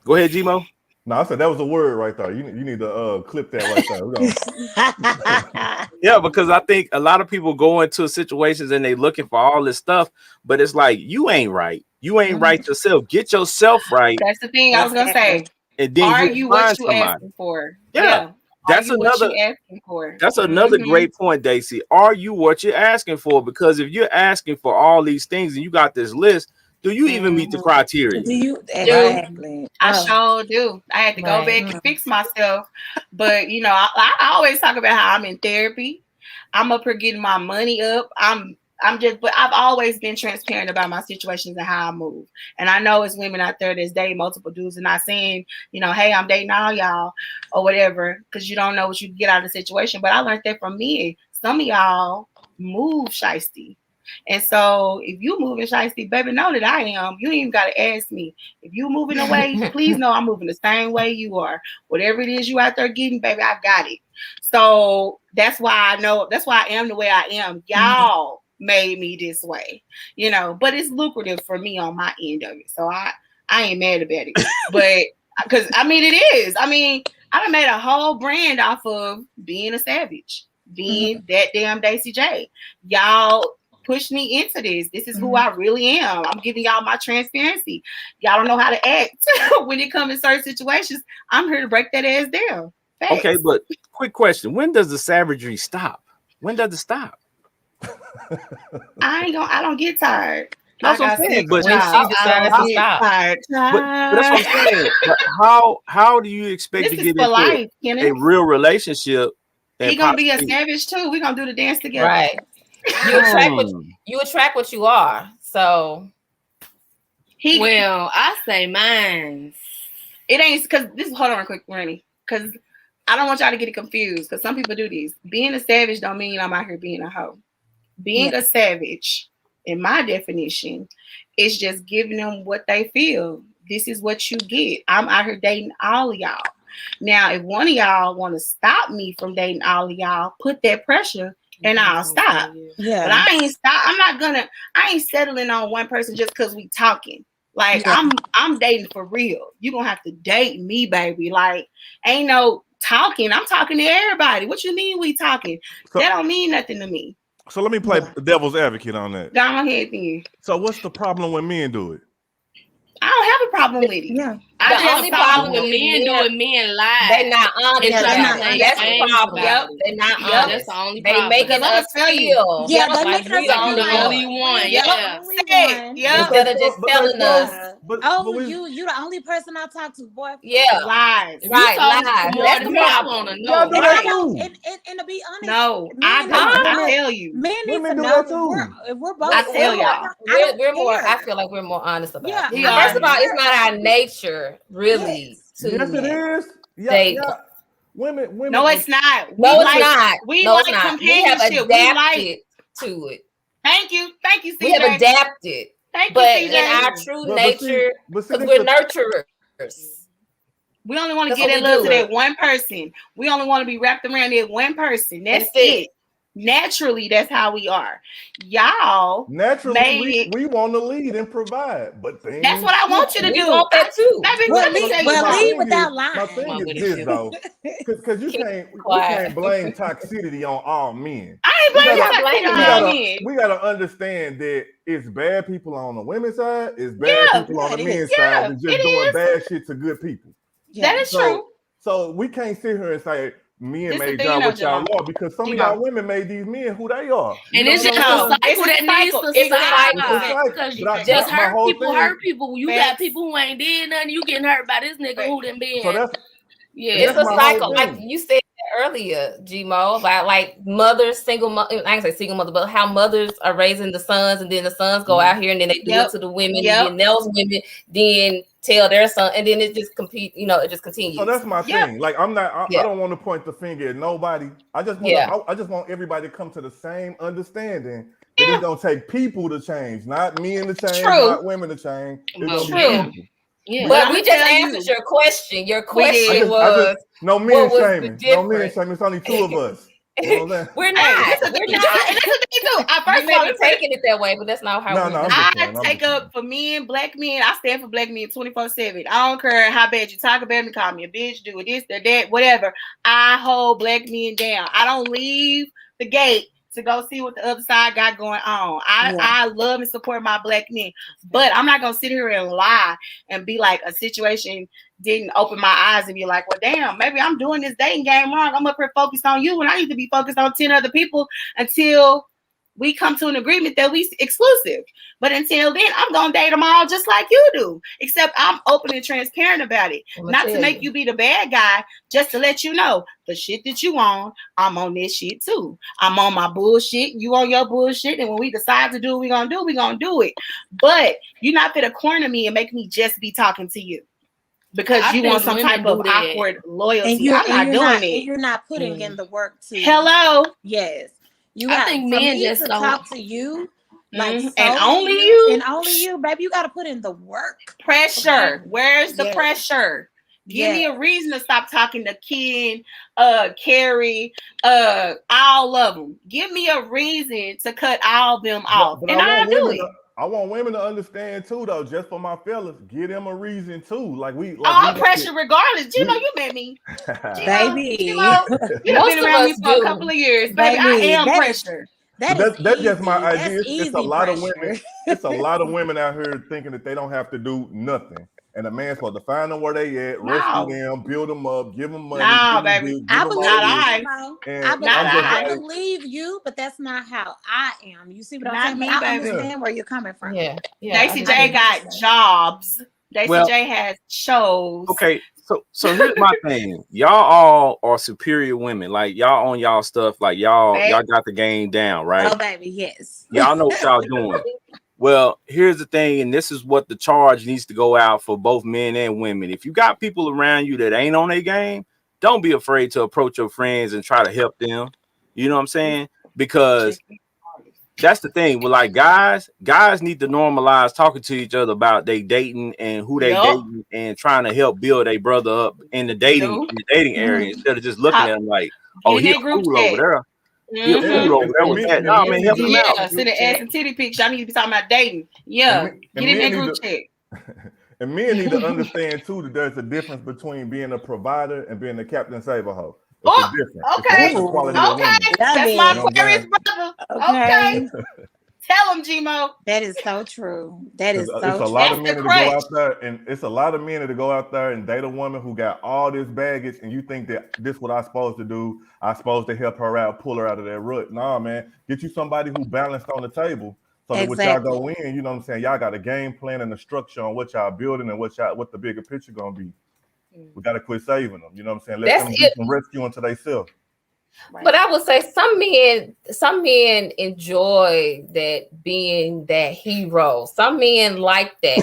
Go ahead, Gmo. No, I said that was a word right there. You need to clip that right there. Yeah, because I think a lot of people go into situations and they looking for all this stuff, but it's like you ain't right. You ain't right yourself. Get yourself right. That's the thing I was gonna say. And then are you what you asking for? Yeah. That's another asking for. That's another great point, Daisy. Are you what you're asking for? Because if you're asking for all these things and you got this list, do you even meet the criteria? Do you exactly? I sure do. I had to go back and fix myself. But I always talk about how I'm in therapy. I'm up here getting my money up. But I've always been transparent about my situations and how I move. And I know it's women out there that's dating multiple dudes and not saying, hey, I'm dating all y'all or whatever, because you don't know what you get out of the situation. But I learned that from me. Some of y'all move shiesty. And so if you moving shiesty, baby, know that I am. You ain't even got to ask me. If you moving away, please know I'm moving the same way you are. Whatever it is you out there getting, baby, I got it. So that's why I know. That's why I am the way I am. Y'all made me this way, you know, but it's lucrative for me on my end of it. So I ain't mad about it. But because I mean, it is. I mean, I done made a whole brand off of being a savage, being that damn Daisy J. Y'all push me into this. This is who I really am. I'm giving y'all my transparency. Y'all don't know how to act when it comes in certain situations. I'm here to break that ass down. Facts. Okay, but quick question: when does the savagery stop? When does it stop? I don't get tired. That's what I'm saying. But when she decides to stop. Tired. But that's what I'm saying. But how do you expect to get into life, a real relationship? He gonna be a savage too. We gonna do the dance together. Right. You attract what you are. So I say mine. It ain't because this. Hold on, quick, Rennie. Because I don't want y'all to get it confused. Because some people do this. Being a savage don't mean I'm out here being a hoe. Being a savage, in my definition, is just giving them what they feel. This is what you get. I'm out here dating all of y'all. Now, if one of y'all want to stop me from dating all of y'all, put that pressure and I'll stop. Yeah. But I ain't stop. I ain't settling on one person just because we talking. Like I'm dating for real. You gonna have to date me, baby. Like ain't no talking. I'm talking to everybody. What you mean we talking? That don't mean nothing to me. So let me play devil's advocate on that. Go ahead, then. So what's the problem when men do it? I don't have a problem with it. Yeah. The only problem with men do it, men lie. They're not honest. That's the problem. Yep. They're not honest. That's the only problem. They making us feel. Yeah, they make us the only one. Yeah. Instead of just telling us. You the only person I talk to, boy. Yeah. Lies. Right. Lies. That's the problem. And to be honest, no, I tell you. Men need to know if we're both. I tell y'all. We're more. I feel like we're more honest about it. First of all, it's not our nature, really. Yes, it is. Yeah. Women. No, it's not. No, it's not. We like companionship. We have adapted to it. Thank you, CJ. We have adapted. But in our true nature, because we're nurturers. We only want to get that love to that one person. We only want to be wrapped around that one person. That's it. Naturally, that's how we are. Y'all naturally we want to lead and provide, but that's what I want you to do. We want that too. Lead without lying. My thing is this though, because you can't blame toxicity on all men. I ain't blaming toxicity on all men. We gotta understand that it's bad people on the women's side, it's bad people on the men's side, and just doing bad shit to good people. That is true. So we can't sit here and say men made y'all what y'all are, because some of y'all women made these men who they are. And it's just a cycle that needs to stop. Just hurt people. You got people who ain't did nothing. You getting hurt by this nigga who done been. So it's a cycle. Like you said earlier, G-Mo, about like mothers, single mother. I ain't say single mother, but how mothers are raising the sons, and then the sons go out here and then they do it to the women, and then those women then tell their son, and then it just it just continues. So that's my thing. Like I don't want to point the finger at nobody. I just want everybody to come to the same understanding that it's gonna take people to change, not men to change, not women to change. It's gonna be people. Yeah. But we just answered your question. Your question was no men shaming. No men shaming. It's only two of us. You know we're not. And that's the thing too. I may be taking it that way, but that's not how I take up for men, black men. I stand for black men 24/7. I don't care how bad you talk about me, call me a bitch, do this, that, whatever. I hold black men down. I don't leave the gate to go see what the other side got going on. I love and support my black men, but I'm not gonna sit here and lie and be like a situation didn't open my eyes and be like, well, damn, maybe I'm doing this dating game wrong. I'm up here focused on you when I need to be focused on 10 other people until we come to an agreement that we exclusive. But until then, I'm gonna date them all just like you do. Except I'm open and transparent about it. Not to make you be the bad guy, just to let you know the shit that you on, I'm on this shit too. I'm on my bullshit, you on your bullshit, and when we decide to do what we're gonna do it. But you're not gonna corner me and make me just be talking to you. Because you want some type of awkward loyalty. I'm not doing it. You're not putting in the work to. Hello. Yes. I think men just to talk to you, like and only you, baby. You got to put in the work. Pressure. Where's the pressure? Give me a reason to stop talking to Ken, Carrie, all of them. Give me a reason to cut all of them off. But and I'll do it. I want women to understand too, though. Just for my fellas, give them a reason too. All pressure, regardless. Gino, you met me, baby. Gino, you've been around me for a couple of years, baby. I am pressure. That's just my idea. It's a lot of women. It's a lot of women out here thinking that they don't have to do nothing. And a man's supposed to find them where they at, rescue them, build them up, give them money. No, baby. I believe you, but that's not how I am. You see what I'm saying? I understand where you're coming from. Yeah. Daisy J got jobs. Daisy J has shows. Okay, so here's my thing. Y'all all are superior women. Like y'all on y'all stuff. Like y'all got the game down, right? Oh, baby, yes. Y'all know what y'all doing. Well, here's the thing, and this is what the charge needs to go out for both men and women. If you got people around you that ain't on their game, don't be afraid to approach your friends and try to help them. You know what I'm saying? Because that's the thing. Well, like guys need to normalize talking to each other about they dating and who they dating and trying to help build a brother up in the dating area instead of just looking at them like, oh, he's cool over there. He's cool over there with that. No, man, help him out. Send an ass and titty picture. I need to be talking about dating. Yeah, get in that group chat. And men need to understand too that there's a difference between being a provider and being a Captain Save-A-Hoe. Okay. That's my Aquarius brother. Okay. Tell him, Gmo. That is so true. It's a lot of men to go out there, and it's a lot of men to go out there and date a woman who got all this baggage, and you think that this is what I'm supposed to do. I'm supposed to help her out, pull her out of that rut. Nah, man, get you somebody who balanced on the table. So that when y'all go in, you know what I'm saying, y'all got a game plan and a structure on what y'all building and what the bigger picture gonna be. We gotta quit saving them. You know what I'm saying? Let them do some rescuing to themselves. Right. But I would say some men enjoy that being that hero. Some men like that.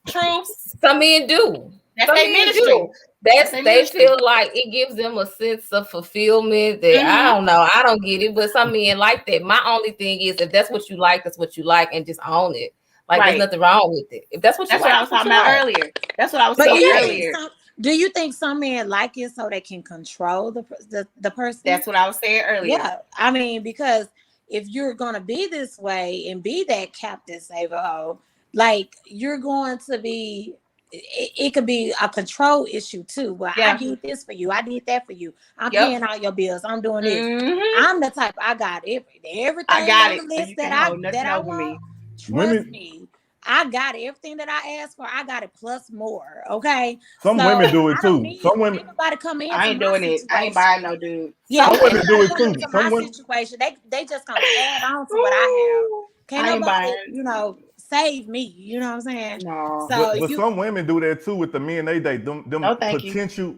True. Some men do. That's their ministry. They feel like it gives them a sense of fulfillment that I don't know. I don't get it, but some men like that. My only thing is if that's what you like, that's what you like, and just own it. Like there's nothing wrong with it. If that's what you like, what I was talking about earlier. That's what I was saying earlier. Do you think some men like it so they can control the person? That's what I was saying earlier. Yeah, I mean, because if you're gonna be this way and be that Captain Save-A-Hoe, like you're going to be. It could be a control issue too. Well, I did this for you. I did that for you. I'm paying all your bills. I'm doing this. I'm the type. I got everything. I got it. List that I want. Trust me. I got everything that I asked for. I got it plus more. Okay. Some women do it too. Some women. Everybody come in. I ain't doing it. I ain't buying no dude. Yeah. Some women do it too. Some women. Situation. They just gonna add on to what I have. Can't nobody, save me. You know what I'm saying? No. So but some women do that too with the men they date. Them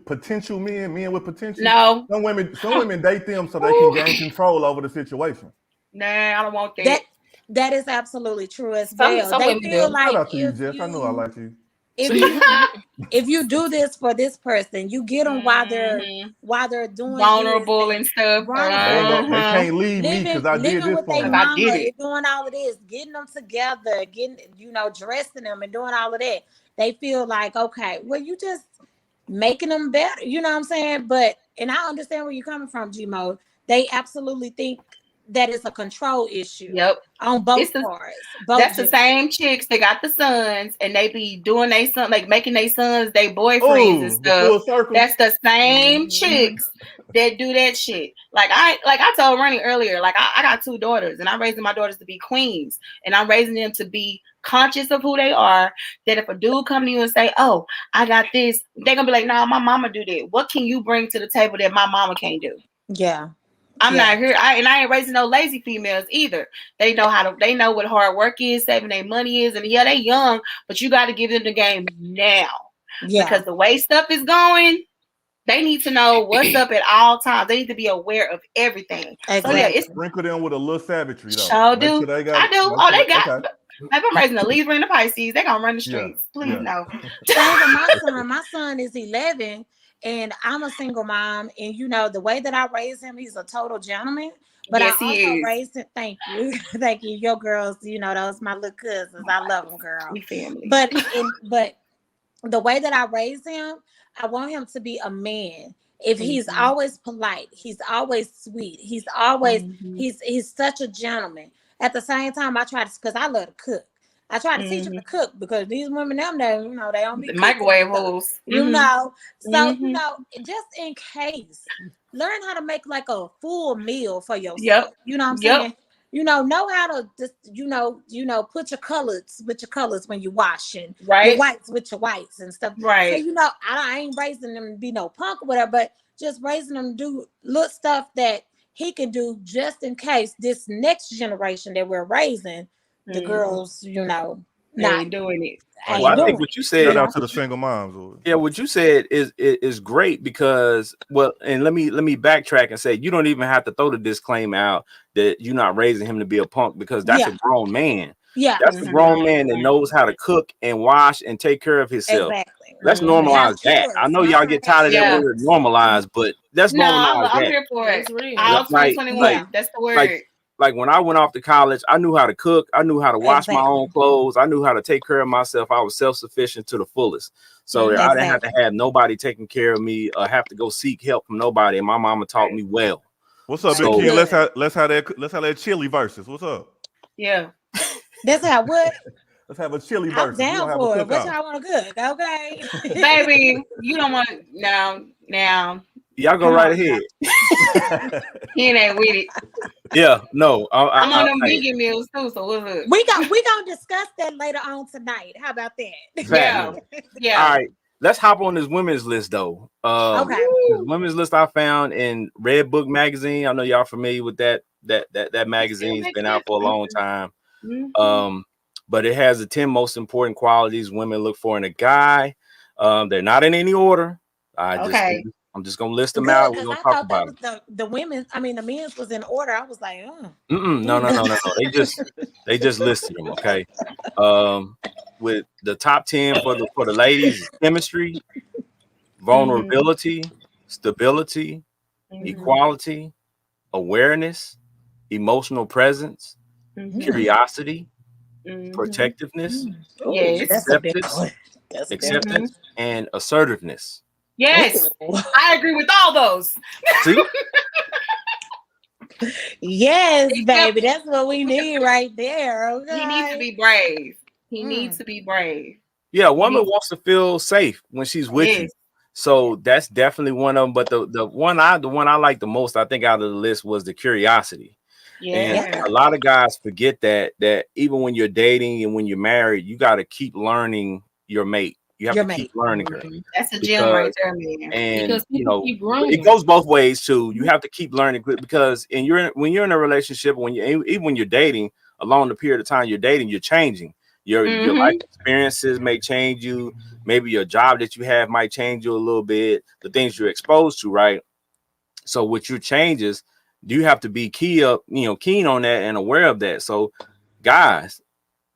potential men with potential. No. Some women date them so they can gain control over the situation. Nah, I don't want that. That is absolutely true as well. Some they feel like shout out to you, Jeff. I know I like you. If you do this for this person, you get them while they're doing vulnerable and stuff. They can't leave me because I did this for them. I did it. Doing all of this, getting them together, dressing them and doing all of that. They feel like, okay, well, you just making them better. You know what I'm saying? And I understand where you're coming from, Gmo. They absolutely think that it's a control issue. Yep. On both parts. That's the same chicks. They got the sons and they be doing their son, like making their sons their boyfriends and stuff. That's the same chicks that do that shit. Like I told Ronnie earlier, like I got 2 daughters and I'm raising my daughters to be queens and I'm raising them to be conscious of who they are. That if a dude come to you and say, "Oh, I got this," they're gonna be like, "No, my mama do that. What can you bring to the table that my mama can't do?" Yeah. I'm not here. I ain't raising no lazy females either. They know what hard work is, saving their money is, and they young, but you got to give them the game now. Yeah. Because the way stuff is going, they need to know what's up at all times. They need to be aware of everything. Exactly. So it's sprinkle them with a little savagery though. Sure do. Sure I do. Oh, they got. Okay. If I'm raising a Libra and a Pisces, they gonna run the streets. Please no. My son is 11. And I'm a single mom, and the way that I raised him, he's a total gentleman. But yes, I also raised him. Thank you, thank you. Your girls, those my little cousins. I love them, girl. We family. But the way that I raise him, I want him to be a man. If he's always polite, he's always sweet, he's such a gentleman. At the same time, I try to, because I love to cook. I try to teach him to cook, because these women them they they don't be the microwave holes. So just in case, learn how to make like a full meal for yourself. You know what I'm saying? Know how to just put your colors with your colors when you wash, and your whites with your whites and stuff. So I ain't raising them to be no punk or whatever, but just raising them to do little stuff that he can do, just in case this next generation that we're raising, the girls, not doing it. Well, I think what you said. Shout out to the single moms. Yeah, what you said is great, because and let me backtrack and say, you don't even have to throw the disclaimer out that you're not raising him to be a punk, because that's a grown man. Yeah, that's a grown man that knows how to cook and wash and take care of himself. Exactly. Let's normalize that. I know y'all get tired of that word normalize, but let's normalize that. I'm here for it. All 2021. That's the word. Like when I went off to college, I knew how to cook. I knew how to wash my own clothes. I knew how to take care of myself. I was self-sufficient to the fullest. So I didn't have to have nobody taking care of me or have to go seek help from nobody. And my mama taught me well. What's up, Big King? Let's have that chili versus. What's up? Yeah. That's how what? Let's have a chili versus. I'm down for it. What y'all want to cook? Okay. Baby, you don't want now. Y'all go right ahead. He ain't with it. Yeah, no. I'm on them vegan meals too, so what's up? We gonna discuss that later on tonight. How about that? Exactly. Yeah. All right. Let's hop on this women's list though. Okay. This women's list I found in Red Book magazine. I know y'all familiar with that magazine's been out for a long time. But it has the 10 most important qualities women look for in a guy. They're not in any order. I'm just gonna list them out. We're gonna talk about them. The women, the men's was in order. I was like, No. They just listed them. Okay. With the top 10 for the ladies: chemistry, vulnerability, stability, equality, awareness, emotional presence, curiosity, protectiveness, acceptance, and assertiveness. Yes, I agree with all those. See? Yes, baby, that's what we need right there. Okay? He needs to be brave. He needs to be brave. Yeah, a woman wants to feel safe when she's with you. So that's definitely one of them. But the one I like the most, I think, out of the list was the curiosity. Yeah. And a lot of guys forget that even when you're dating and when you're married, you got to keep learning your mate. You have to keep learning her. That's a gem right there, man. And it goes both ways too. You have to keep learning, because when you're in a relationship, even when you're dating, along the period of time you're dating, you're changing. Your life experiences may change you. Maybe your job that you have might change you a little bit. The things you're exposed to, right? So with your changes, you have to be keen on that and aware of that. So, guys,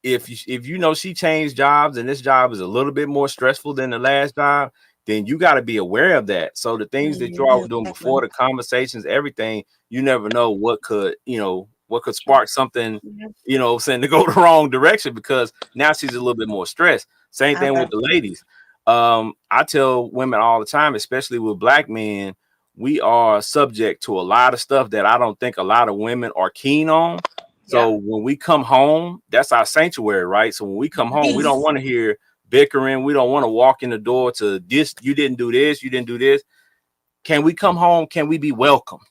if she changed jobs and this job is a little bit more stressful than the last job, then you got to be aware of that. So the things that you all were doing before, the conversations, everything, you never know what could spark something, saying to go the wrong direction, because now she's a little bit more stressed. Same thing with the ladies. I tell women all the time, especially with Black men, we are subject to a lot of stuff that I don't think a lot of women are keen on. So when we come home, that's our sanctuary, right? So when we come home, we don't want to hear bickering. We don't want to walk in the door to this. You didn't do this. You didn't do this. Can we come home? Can we be welcomed?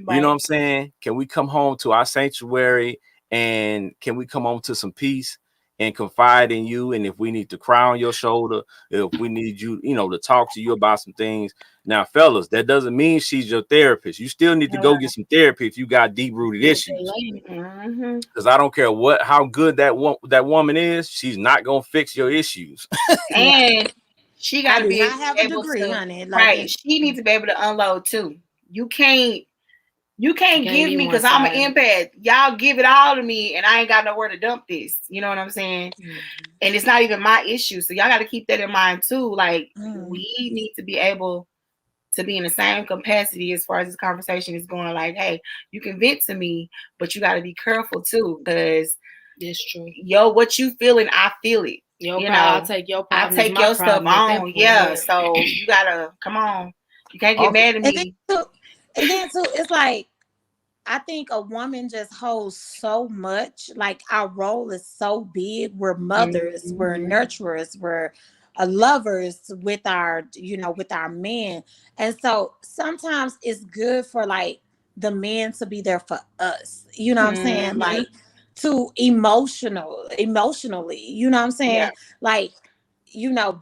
Right. You know what I'm saying? Can we come home to our sanctuary, and can we come home to some peace and confide in you? And if we need to cry on your shoulder, if we need you, to talk to you about some things. Now, fellas, that doesn't mean she's your therapist. You still need to go get some therapy if you got deep-rooted issues. Because I don't care how good that woman is, she's not gonna fix your issues. And she got to be have a degree on it. Right. She needs to be able to unload too. You can't give me, because I'm an empath. Y'all give it all to me and I ain't got nowhere to dump this. You know what I'm saying? And it's not even my issue. So y'all got to keep that in mind too. Like we need to be able to be in the same capacity as far as this conversation is going. Like, hey, you can vent to me, but you got to be careful too, because that's true. What you feeling, I feel it. I'll take your I take your stuff on. Yeah. So you gotta come on. You can't get mad at me. And then too, it's like I think a woman just holds so much. Like our role is so big. We're mothers, we're nurturers, we're lovers with our, with our men. And so sometimes it's good for like the men to be there for us. You know what I'm saying? Like to emotionally, you know what I'm saying? Yeah. Like,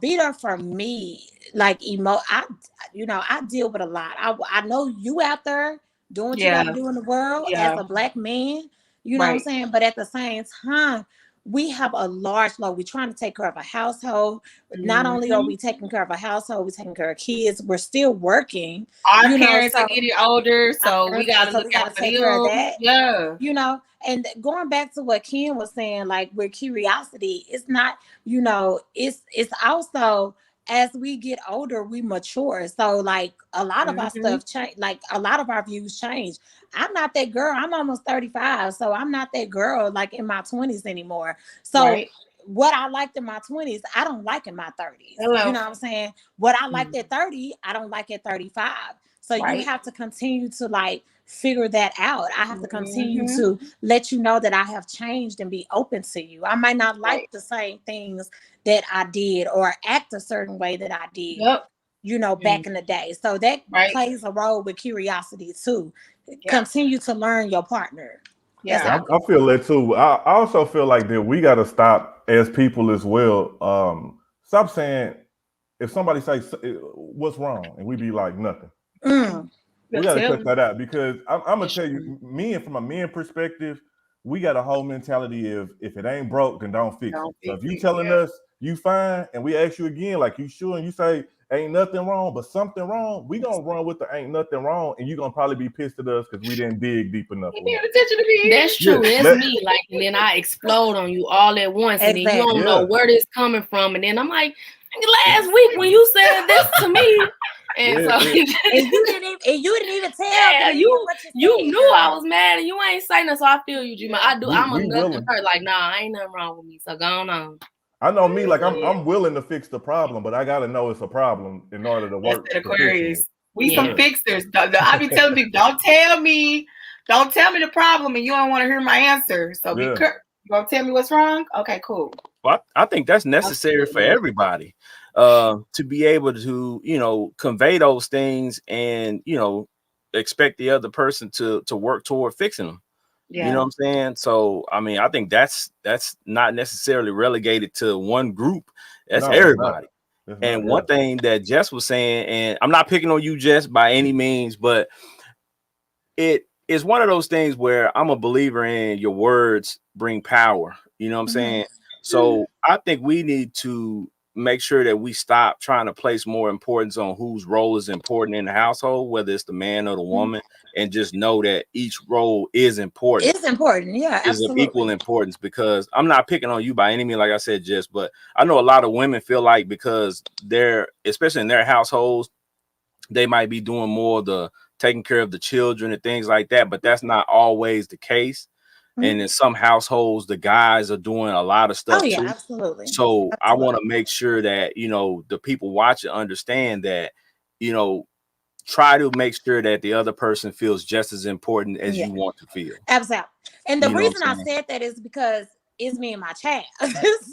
be there for me. Like I deal with a lot. I know you out there doing what you got to do in the world as a black man, you know what I'm saying? But at the same time, we have a large load. We're trying to take care of a household. Not only are we taking care of a household, we're taking care of kids. We're still working. Our parents are getting older, so we got to look out for take care of that. Yeah. And going back to what Ken was saying, like with curiosity, it's not, it's also as we get older, we mature. So like a lot of our stuff change, like a lot of our views change. I'm not that girl. I'm almost 35. So I'm not that girl like in my 20s anymore. So what I liked in my 20s, I don't like in my 30s. Hello. You know what I'm saying? What I liked at 30, I don't like at 35. So you have to continue to like figure that out. I have to continue to let you know that I have changed and be open to you. I might not like the same things that I did or act a certain way that I did, back in the day. So that plays a role with curiosity too. Continue to learn your partner. Yeah, I feel that too. I also feel like that we got to stop as people as well. Stop saying if somebody says what's wrong, and we be like nothing. We got to cut that out because I'm gonna tell you, from a man perspective, we got a whole mentality of if it ain't broke, then don't fix it. So if you telling us you fine, and we ask you again, like you sure, and you say ain't nothing wrong, but something wrong, we gonna run with the ain't nothing wrong, and you gonna probably be pissed at us because we didn't dig deep enough. That's true. That's me. Like, and then I explode on you all at once, and then you don't know where this coming from, and then I'm like, last week when you said this to me. And so and you didn't even tell. Yeah, you knew I was mad and you ain't saying nothing. So I feel you, Jima. I do. I'm a nothing hurt. Like, nah, ain't nothing wrong with me. So go on. I know me. Like I'm willing to fix the problem, but I gotta know it's a problem in order to work. Aquarius. We some fixers. I be telling people, don't tell me the problem, and you don't want to hear my answer. So you gonna tell me what's wrong? Okay, cool. Well, I think that's necessary for everybody. To be able to, convey those things and, expect the other person to work toward fixing them. Yeah. You know what I'm saying? So, I mean, I think that's not necessarily relegated to one group. That's everybody. And one thing that Jess was saying, and I'm not picking on you, Jess, by any means, but it is one of those things where I'm a believer in your words bring power. You know what I'm saying? So I think we need to make sure that we stop trying to place more importance on whose role is important in the household, whether it's the man or the woman, and just know that each role is important. It's important, yeah, absolutely. Is of equal importance, because I'm not picking on you by any means, like I said, Jess, but I know a lot of women feel like because they're, especially in their households, they might be doing more of the taking care of the children and things like that, but that's not always the case. And in some households, the guys are doing a lot of stuff too. Absolutely. So I want to make sure that, the people watching understand that, try to make sure that the other person feels just as important as you want to feel. Absolutely. And the reason I said that is because it's me and my child. It's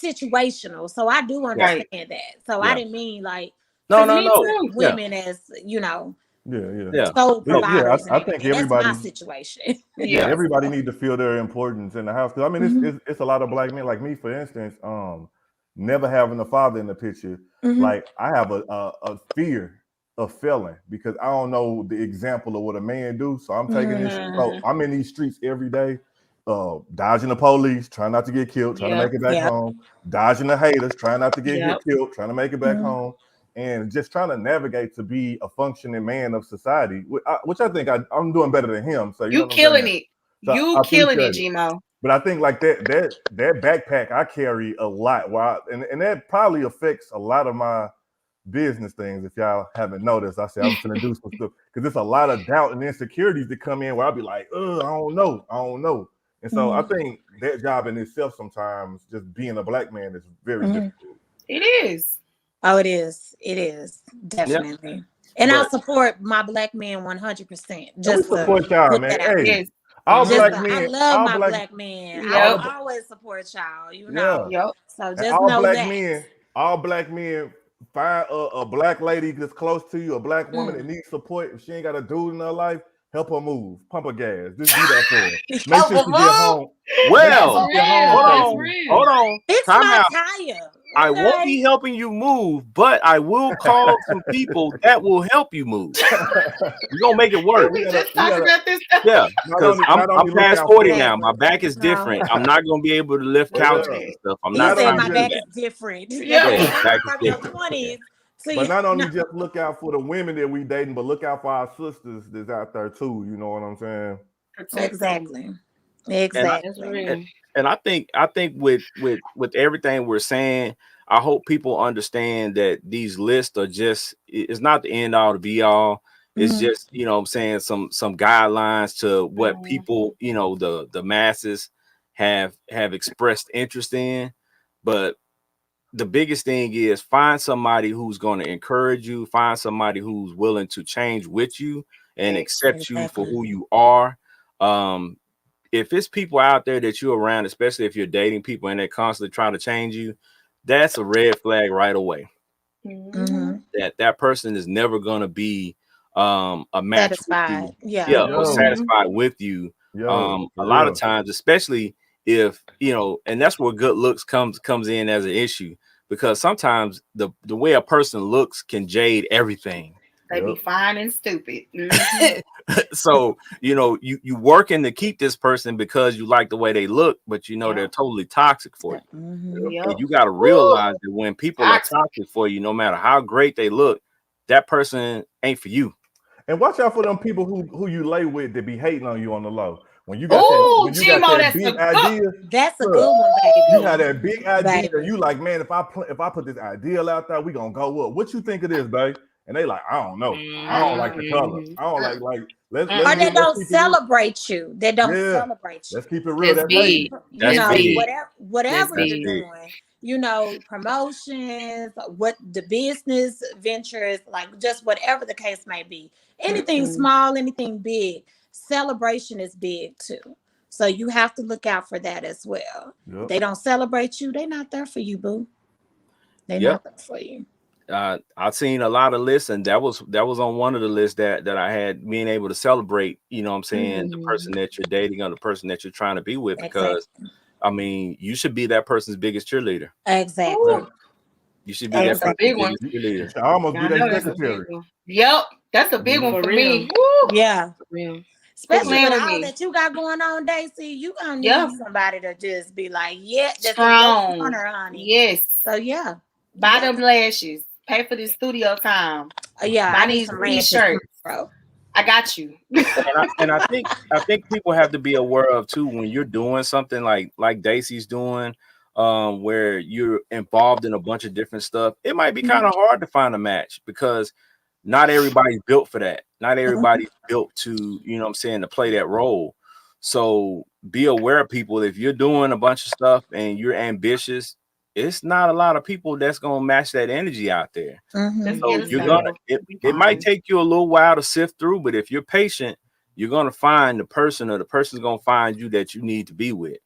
situational. So I do understand that. So I didn't mean like women as, So I think everybody. That's my situation. Everybody need to feel their importance in the house. Because I mean, it's a lot of black men like me, for instance. Never having a father in the picture, like I have a fear of failing because I don't know the example of what a man do. So I'm taking this. So I'm in these streets every day, dodging the police, trying not to get killed, trying to make it back home, dodging the haters, trying not to get killed, trying to make it back home. And just trying to navigate to be a functioning man of society, which I think I'm doing better than him. So you killing it. So you killing it, Gmo. But I think like that backpack I carry a lot. And that probably affects a lot of my business things. If y'all haven't noticed, I said I'm going to do some stuff because there's a lot of doubt and insecurities that come in where I'll be like, I don't know. And so I think that job in itself sometimes, just being a black man, is very difficult. It is. Oh, it is. It is definitely. Yep. And I support my black men 100%. Just we support y'all, man. Hey, yes. All black men. I love my black men. Yep. I always support y'all. You know. Yep. So just know that. All black men. Find a black lady that's close to you, a black woman that needs support. If she ain't got a dude in her life, help her move. Pump her gas. Just do that for her. Make sure she get home. Well, hold on. Fix my tire. I won't be helping you move, but I will call some people that will help you move. We're gonna make it work. We just talked about this stuff. Yeah, because I'm past 40 now. My back is different. I'm not gonna be able to lift couches and stuff. I'm not. My back is different. Yeah, back is different. 20s. But not only just look out for the women that we dating, but look out for our sisters that's out there too. You know what I'm saying? Exactly. And I think with everything we're saying, I hope people understand that these lists are just, it's not the end all to be all. It's just, you know what I'm saying, some guidelines to what people, you know, the masses have expressed interest in. But the biggest thing is find somebody who's going to encourage you, find somebody who's willing to change with you and accept you for who you are. If it's people out there that you're around, especially if you're dating people and they're constantly trying to change you, that's a red flag right away. That person is never going to be a match satisfied. Or satisfied with you. A lot of times, especially if, you know, and that's where good looks comes in as an issue, because sometimes the way a person looks can jade everything. They be fine and stupid. So, you know, you working to keep this person because you like the way they look, but you know they're totally toxic for you. And you got to realize that when people are toxic for you, no matter how great they look, that person ain't for you. And watch out for them people who you lay with that be hating on you on the low. When you got that big idea, that's a good one, baby. You have that big idea, and you like, man, if I put this ideal out there, we gonna go up. What you think it is, babe? And they like, I don't know. I don't like the color. I don't like. Let's or they don't celebrate you. They don't celebrate you. Let's keep it real. That's big. You know, whatever you're doing. You know, promotions, what the business ventures, like just whatever the case may be. Anything small, anything big. Celebration is big too. So you have to look out for that as well. Yep. They don't celebrate you, they're not there for you, boo. They're not there for you. I've seen a lot of lists, and that was on one of the lists that I had, being able to celebrate, you know what I'm saying, the person that you're dating or the person that you're trying to be with, because I mean, you should be that person's biggest cheerleader. Exactly. Ooh. You should be that person's biggest cheerleader. I almost be that secretary. Yep, that's a big one for me. Woo. Yeah. Especially with all that you got going on, Daisy, you gonna need somebody to just be like, that's strong, in your corner, honey. Yes. So buy them lashes. Pay for this studio time. I need some t-shirts, bro. I got you. and I think people have to be aware of too, when you're doing something like Daisy's doing, where you're involved in a bunch of different stuff. It might be kind of hard to find a match because not everybody's built for that. Not everybody's built to, you know what I'm saying, to play that role. So be aware of people. If you're doing a bunch of stuff and you're ambitious, it's not a lot of people that's gonna match that energy out there. So you're gonna it might take you a little while to sift through, but if you're patient, you're gonna find the person, or the person's gonna find you that you need to be with.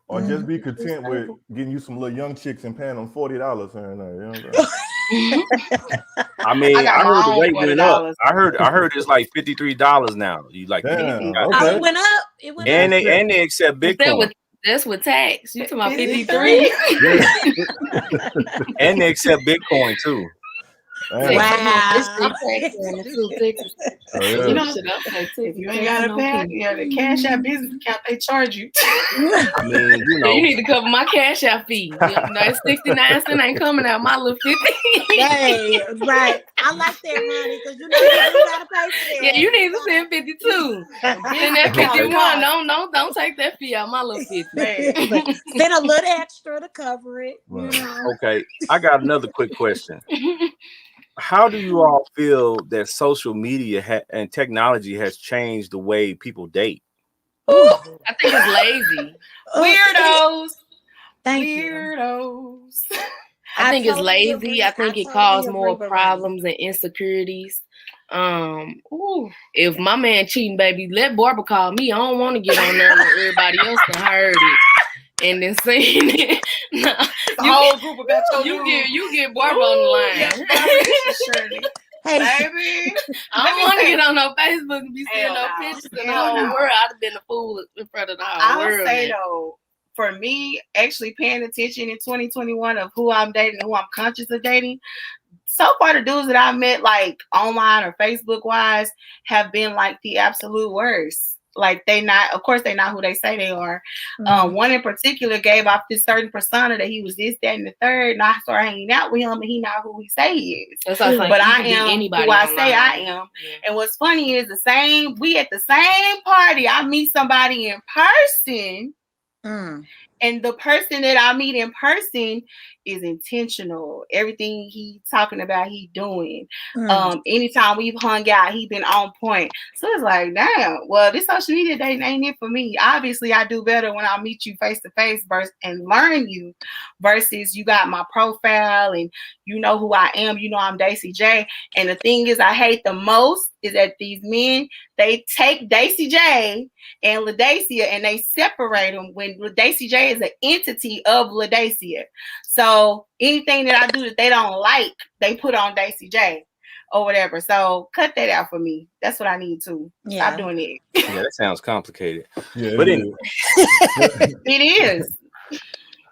Or just be content with getting you some little young chicks and paying them $40 here and there. You know what I'm I mean, I heard the rate went up. I heard it's like $53 now. You like it went up. It went and up. They accept Bitcoin. That's with tax. You talking about 53? And they accept Bitcoin too. Wow. You know, if you ain't got a pay, the cash out business account, they charge you. I mean, you know, you need to cover my cash out fee. You know, 69 cents ain't coming out my little 50. Hey, right. I like that, Ronnie, because you know you gotta pay for that. Yeah, you need to send 52. And that 51, don't take that fee out my little 50. Send a little extra to cover it. Right. You know? Okay, I got another quick question. How do you all feel that social media and technology has changed the way people date? I think it's lazy. Weirdos. Thank Weirdos. you. I think it's lazy. I think it causes more problems and insecurities. If my man cheating, baby, let Barbara call me. I don't want to get on there where everybody else done heard it and then saying it. Whole group about your you get Barbara on the line. Shirley. Hey, baby, I don't want to get on no Facebook and be seeing no pictures in the whole world. I'd have been a fool in front of the whole world. I'll say though, for me, actually paying attention in 2021 of who I'm dating and who I'm conscious of dating, so far the dudes that I've met like online or Facebook wise have been like the absolute worst. Like they're not who they say they are. One in particular gave off this certain persona that he was this, that, and the third, and I started hanging out with him and he not who he say he is. But I am who I say I am. Yeah. And what's funny is we at the same party, I meet somebody in person. And the person that I meet in person is intentional. Everything he talking about, he doing. Anytime we've hung out, he been on point. So it's like, damn, well, this social media dating ain't it for me. Obviously, I do better when I meet you face to face and learn you versus you got my profile and you know who I am. You know I'm Daisy J. And the thing is, I hate the most is that these men, they take Daisy J and LaDacia and they separate them when LaDacia J is an entity of LaDacia. So anything that I do that they don't like, they put on Daisy J or whatever. So cut that out for me. That's what I need to stop doing it. Yeah, that sounds complicated. Yeah, but it is.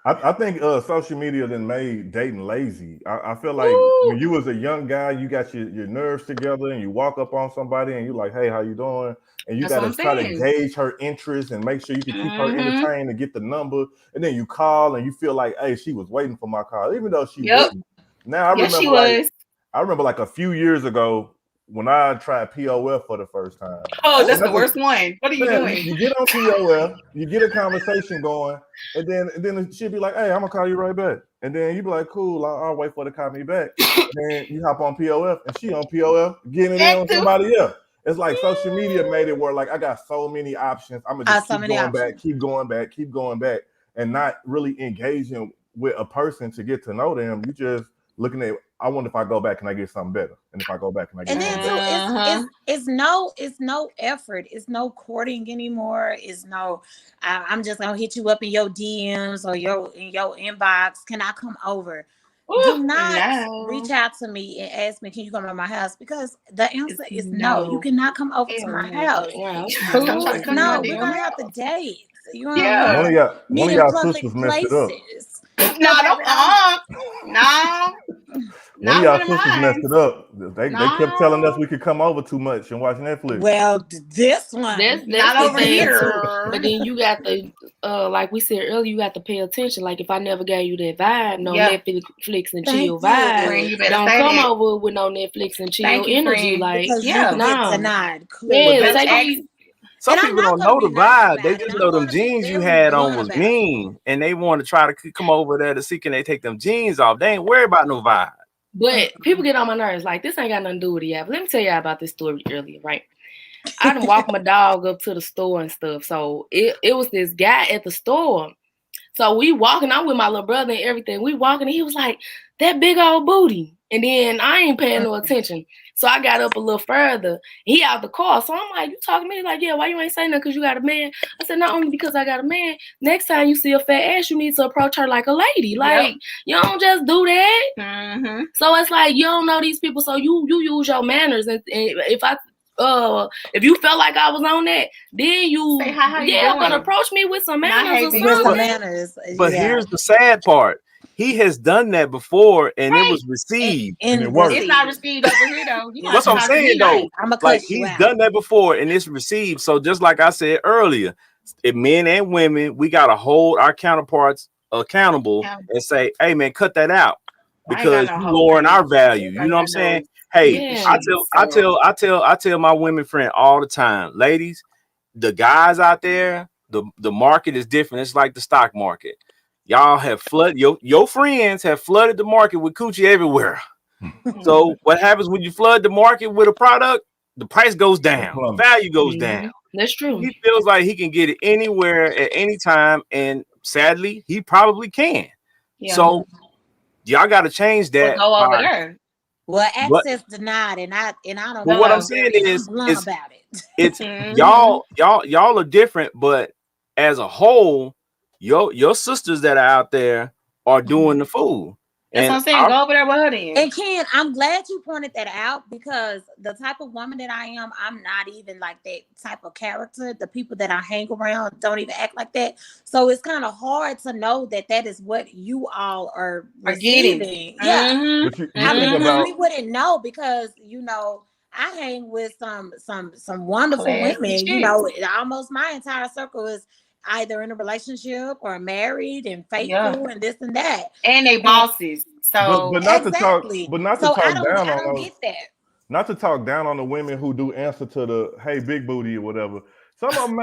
I think social media then made dating lazy. I feel like when you was a young guy, you got your nerves together and you walk up on somebody and you're like, hey, how you doing? And you got to try to gauge her interest and make sure you can keep her entertained and get the number. And then you call and you feel like, hey, she was waiting for my call, even though she wasn't. Now I remember like a few years ago when I tried POF for the first time. Oh, that's the worst one. What are you doing? You get on POF, you get a conversation going, and then she'll be like, hey, I'm gonna call you right back. And then you be like, cool, I'll wait for her to call me back. And then you hop on POF and she on POF getting it in on somebody else. It's like social media made it where like I got so many options. I'm gonna just keep going back, and not really engaging with a person to get to know them. You just looking at, I wonder if I go back and I get something better. And if I go back and I get something better. It's no effort. It's no courting anymore. It's no, I'm just gonna hit you up in your DMs or in your inbox. Can I come over? Do not reach out to me and ask me, can you come to my house? Because the answer is no. You cannot come over to my house. No, we're gonna have to date. One of y'all sisters messed it up. One of y'all sisters messed it up. They kept telling us we could come over too much and watch Netflix. Well, this one, that's not over here. But then you got the like we said earlier, you got to pay attention. Like if I never gave you that vibe, no Netflix and chill vibe, don't come over with no Netflix and chill energy. Like denied. Some people don't know the vibe. They just know them jeans you had on was mean, and they want to try to come over there to see can they take them jeans off. They ain't worried about no vibe. But people get on my nerves. Like this ain't got nothing to do with it. But let me tell y'all about this story earlier, right? I done walked my dog up to the store and stuff. So it was this guy at the store. So we walking. I'm with my little brother and everything. We walking, and he was like, "That big old booty." And then I ain't paying no attention. So I got up a little further. He out the car. So I'm like, you talking to me? He's like, yeah, why you ain't saying nothing because you got a man? I said, not only because I got a man. Next time you see a fat ass, you need to approach her like a lady. Like, you don't just do that. So it's like, you don't know these people. So you use your manners. And if you felt like I was on that, then you but approach me with some manners or something. But here's the sad part. He has done that before, and it was received, and it worked. It's not received over here, though. That's what I'm saying, though. Like he's done that before, and it's received. So just like I said earlier, if men and women, we gotta hold our counterparts accountable and say, "Hey, man, cut that out," because you lowering our value. You know what I'm saying? Hey, I tell my women friend all the time, ladies, the guys out there, the market is different. It's like the stock market. Y'all have flooded your friends have flooded the market with coochie everywhere. So what happens when you flood the market with a product? The price goes down, the value goes down. That's true. He feels like he can get it anywhere at any time, and sadly, he probably can. Yeah. So y'all got to change that. Go over there. Well, access denied, and I don't. But what I'm saying is about it. It's y'all are different, but as a whole, your sisters that are out there are doing the fool. That's what I'm saying. Go over there with her then. And Ken, I'm glad you pointed that out, because the type of woman that I am, I'm not even like that type of character. The people that I hang around don't even act like that. So it's kind of hard to know that is what you all are receiving. Yeah. I mean, we wouldn't know, because, I hang with some wonderful women. Almost my entire circle is either in a relationship or married and faithful and this and that, and they bosses. So, but not to talk down I on don't those. get that. Not to talk down on the women who do answer to the "Hey, big booty" or whatever. Some of them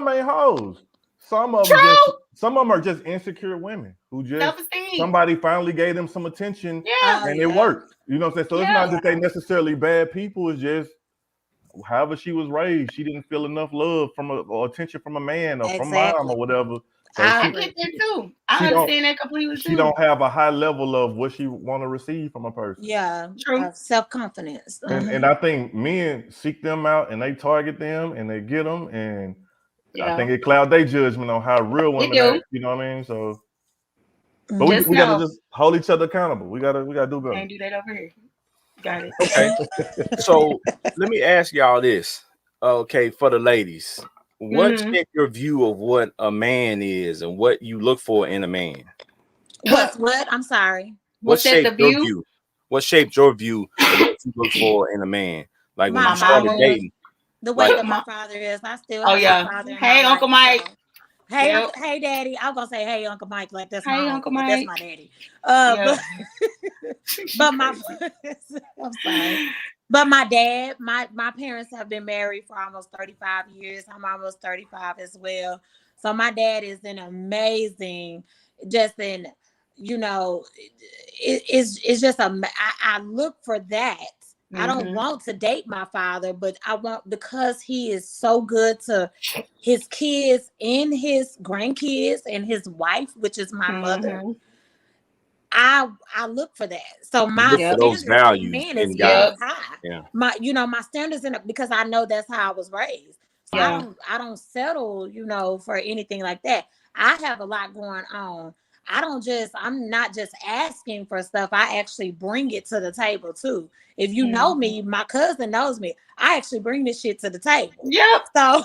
ain't hoes. Some of them are just insecure women who just somebody finally gave them some attention, and it worked. You know what I'm saying? So it's not that they necessarily bad people. It's just however she was raised, she didn't feel enough love or attention from a man or from mom or whatever. So I get that too. I understand that completely too. She don't have a high level of what she want to receive from a person. Yeah, true. Self-confidence. And I think men seek them out and they target them and they get them, and I think it cloud their judgment on how real women act. You know what I mean? So, but we gotta just hold each other accountable. We gotta do better. Can't do that over here. Got it. Okay. So let me ask y'all this. Okay, for the ladies, what's your view of what a man is and what you look for in a man? What? I'm sorry. What shaped your view? What shaped your view of what you look for in a man? Like when you started dating. The way that my father is, I still have my father. Hey, Uncle Mike. So. Hey, hey, Daddy. I was gonna say, hey, Uncle Mike, like that's my Uncle Mike. That's my daddy. But my, I'm sorry. But my dad, my parents have been married for almost 35 years. I'm almost 35 as well. So my dad is an amazing, just in, it's just I look for that. I don't want to date my father, but I want, because he is so good to his kids and his grandkids and his wife, which is my mother. I look for that. So my those values man is very high. Yeah. My standards because I know that's how I was raised. So I don't settle, for anything like that. I have a lot going on. I'm not just asking for stuff. I actually bring it to the table too. If you know me, my cousin knows me. I actually bring this shit to the table. Yep. So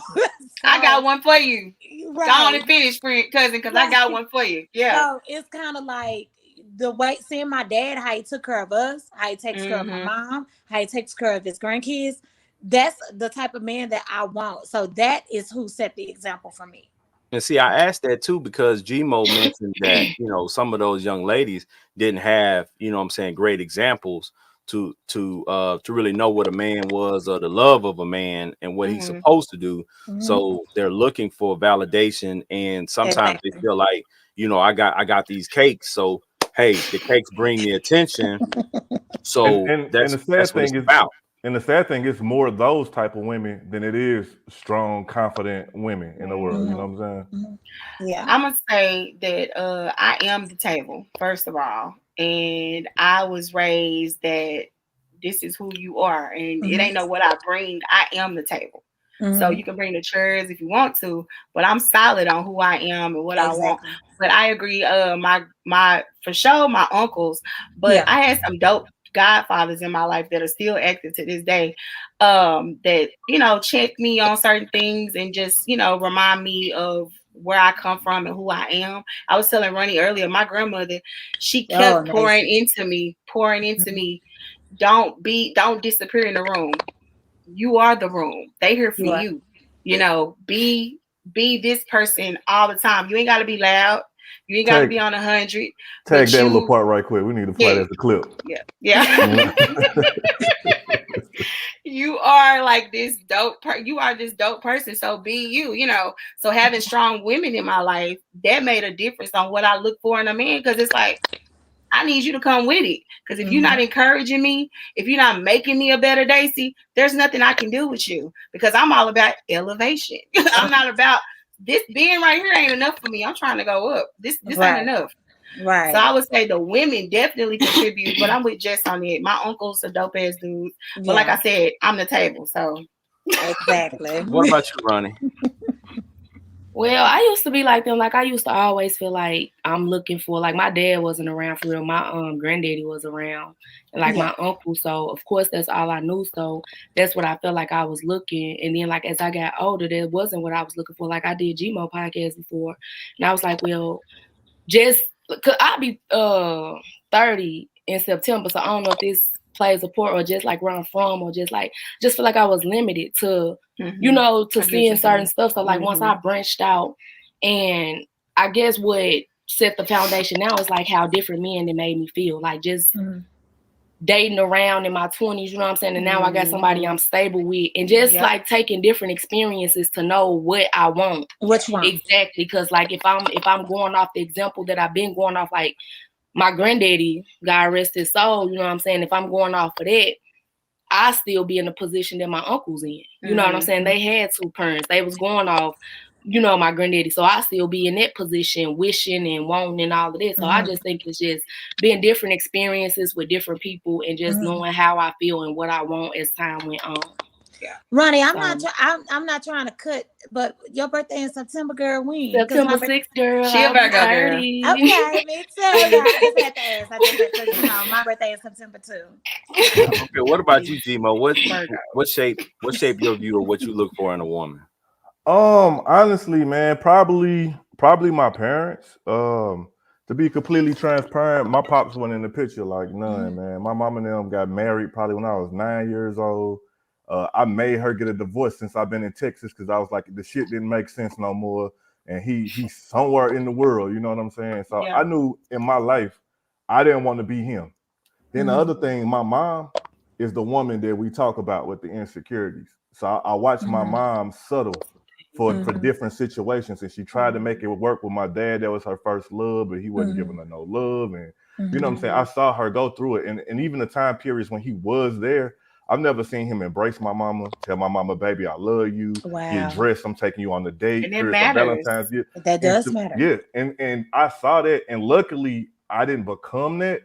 I got one for you. Right. Go on and finish, cousin, because I got one for you. Yeah. So it's kind of like the way, seeing my dad, how he took care of us, how he takes care of my mom, how he takes care of his grandkids. That's the type of man that I want. So that is who set the example for me. And see, I asked that too because G-Mo mentioned that, some of those young ladies didn't have, great examples to really know what a man was or the love of a man and what he's supposed to do. So they're looking for validation, and sometimes they feel like, I got these cakes. So, hey, the cakes bring the attention. So that's what it's about. And the sad thing is more of those type of women than it is strong, confident women in the world. You know what I'm saying? Yeah. I'm going to say that I am the table, first of all. And I was raised that this is who you are. And it ain't know what I bring. I am the table. So you can bring the chairs if you want to, but I'm solid on who I am and what I want. But I agree, my for sure, my uncles. But I had some dope godfathers in my life that are still active to this day, that check me on certain things and just remind me of where I come from and who I am. I was telling Ronnie earlier, my grandmother, she kept pouring into me. Don't disappear in the room. You are the room. They here for you. Be this person all the time. You ain't got to be loud. You ain't got to be on 100. Tag that little part right quick. We need to play that as a clip. Yeah. You are like this dope. You are this dope person. So be you. So having strong women in my life, that made a difference on what I look for in a man. Because it's like, I need you to come with it. Because if you're not encouraging me, if you're not making me a better Daisy, there's nothing I can do with you. Because I'm all about elevation. I'm not about this being right here ain't enough for me. I'm trying to go up. This ain't enough. Right. So I would say the women definitely contribute, but I'm with Jess on it. My uncle's a dope ass dude. But like I said, I'm the table. So exactly. What about you, Ronnie? Well, I used to be like them. Like I used to always feel like I'm looking for, like my dad wasn't around for real. My granddaddy was around, and like my uncle. So of course that's all I knew. So that's what I felt like I was looking. And then like as I got older, that wasn't what I was looking for. Like I did GMO podcast before, and I was like, well, just cause I'll be 30 in September, so I don't know if this plays a part or just like where I'm from or just feel like I was limited to to seeing certain stuff. So like once I branched out, and I guess what set the foundation now is like how different men it made me feel, like just dating around in my 20s, you know what I'm saying? And now I got somebody I'm stable with, and just like taking different experiences to know what I want. Which one? Exactly. Cause like if I'm going off the example that I've been going off, like my granddaddy, God rest his soul, you know what I'm saying? If I'm going off of that, I still be in the position that my uncle's in. You know what I'm saying? They had two parents. They was going off, my granddaddy. So I still be in that position, wishing and wanting and all of this. So I just think it's just being different experiences with different people and just knowing how I feel and what I want as time went on. Yeah. Ronnie, I'm not trying to cut, but your birthday in September, girl. When? September 6th, girl. She a Virgo girl. Okay, me too. I just had to ask. My birthday is September too. Okay, what about you, Gmo? What shape your view of what you look for in a woman? Honestly, man, probably my parents. To be completely transparent, my pops went in the picture like none, man. My mom and them got married probably when I was 9 years old. I made her get a divorce since I've been in Texas because I was like, the shit didn't make sense no more. And he's somewhere in the world, you know what I'm saying? So I knew in my life, I didn't want to be him. Then the other thing, my mom is the woman that we talk about with the insecurities. So I watched my mom settle for different situations, and she tried to make it work with my dad. That was her first love, but he wasn't giving her no love. And you know what I'm saying? I saw her go through it. And even the time periods when he was there, I've never seen him embrace my mama, tell my mama, baby, I love you. Wow. Get dressed, I'm taking you on the date. And it matters. Valentine's Day. That does matter. Yeah. And I saw that, and luckily I didn't become that.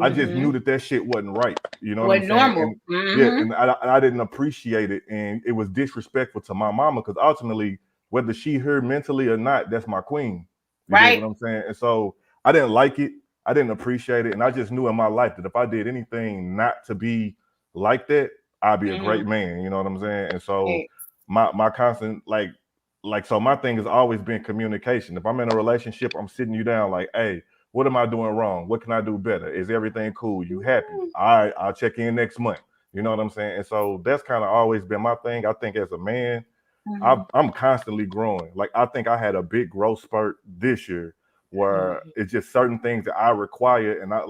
I just knew that shit wasn't right. You know what I'm saying? Normal. And I didn't appreciate it. And it was disrespectful to my mama because ultimately, whether she heard mentally or not, that's my queen. You right. know what I'm saying? And so I didn't like it. I didn't appreciate it. And I just knew in my life that if I did anything not to be like that, I'd be a great man. You know what I'm saying? And so my constant, so my thing has always been communication. If I'm in a relationship, I'm sitting you down like, hey, what am I doing wrong? What can I do better? Is everything cool? You happy? All right, I'll check in next month. You know what I'm saying? And so that's kind of always been my thing. I think as a man, I'm constantly growing. Like I think I had a big growth spurt this year where it's just certain things that I require. And I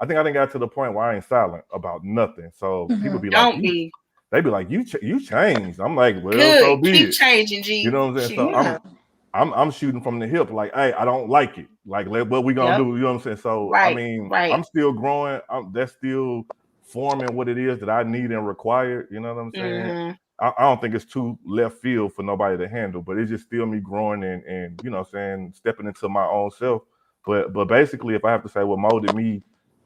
think I didn't get to the point where I ain't silent about nothing. So people be like, they be like, you changed. I'm like, well, good. So be Keep it. changing, G. You know what I'm saying? So I'm shooting from the hip, like, hey, I don't like it. Like, what we gonna do? You know what I'm saying? So I mean, I'm still growing. That's still forming what it is that I need and require. You know what I'm saying? I don't think it's too left field for nobody to handle, but it's just still me growing and you know what I'm saying, stepping into my own self. But basically, if I have to say what molded me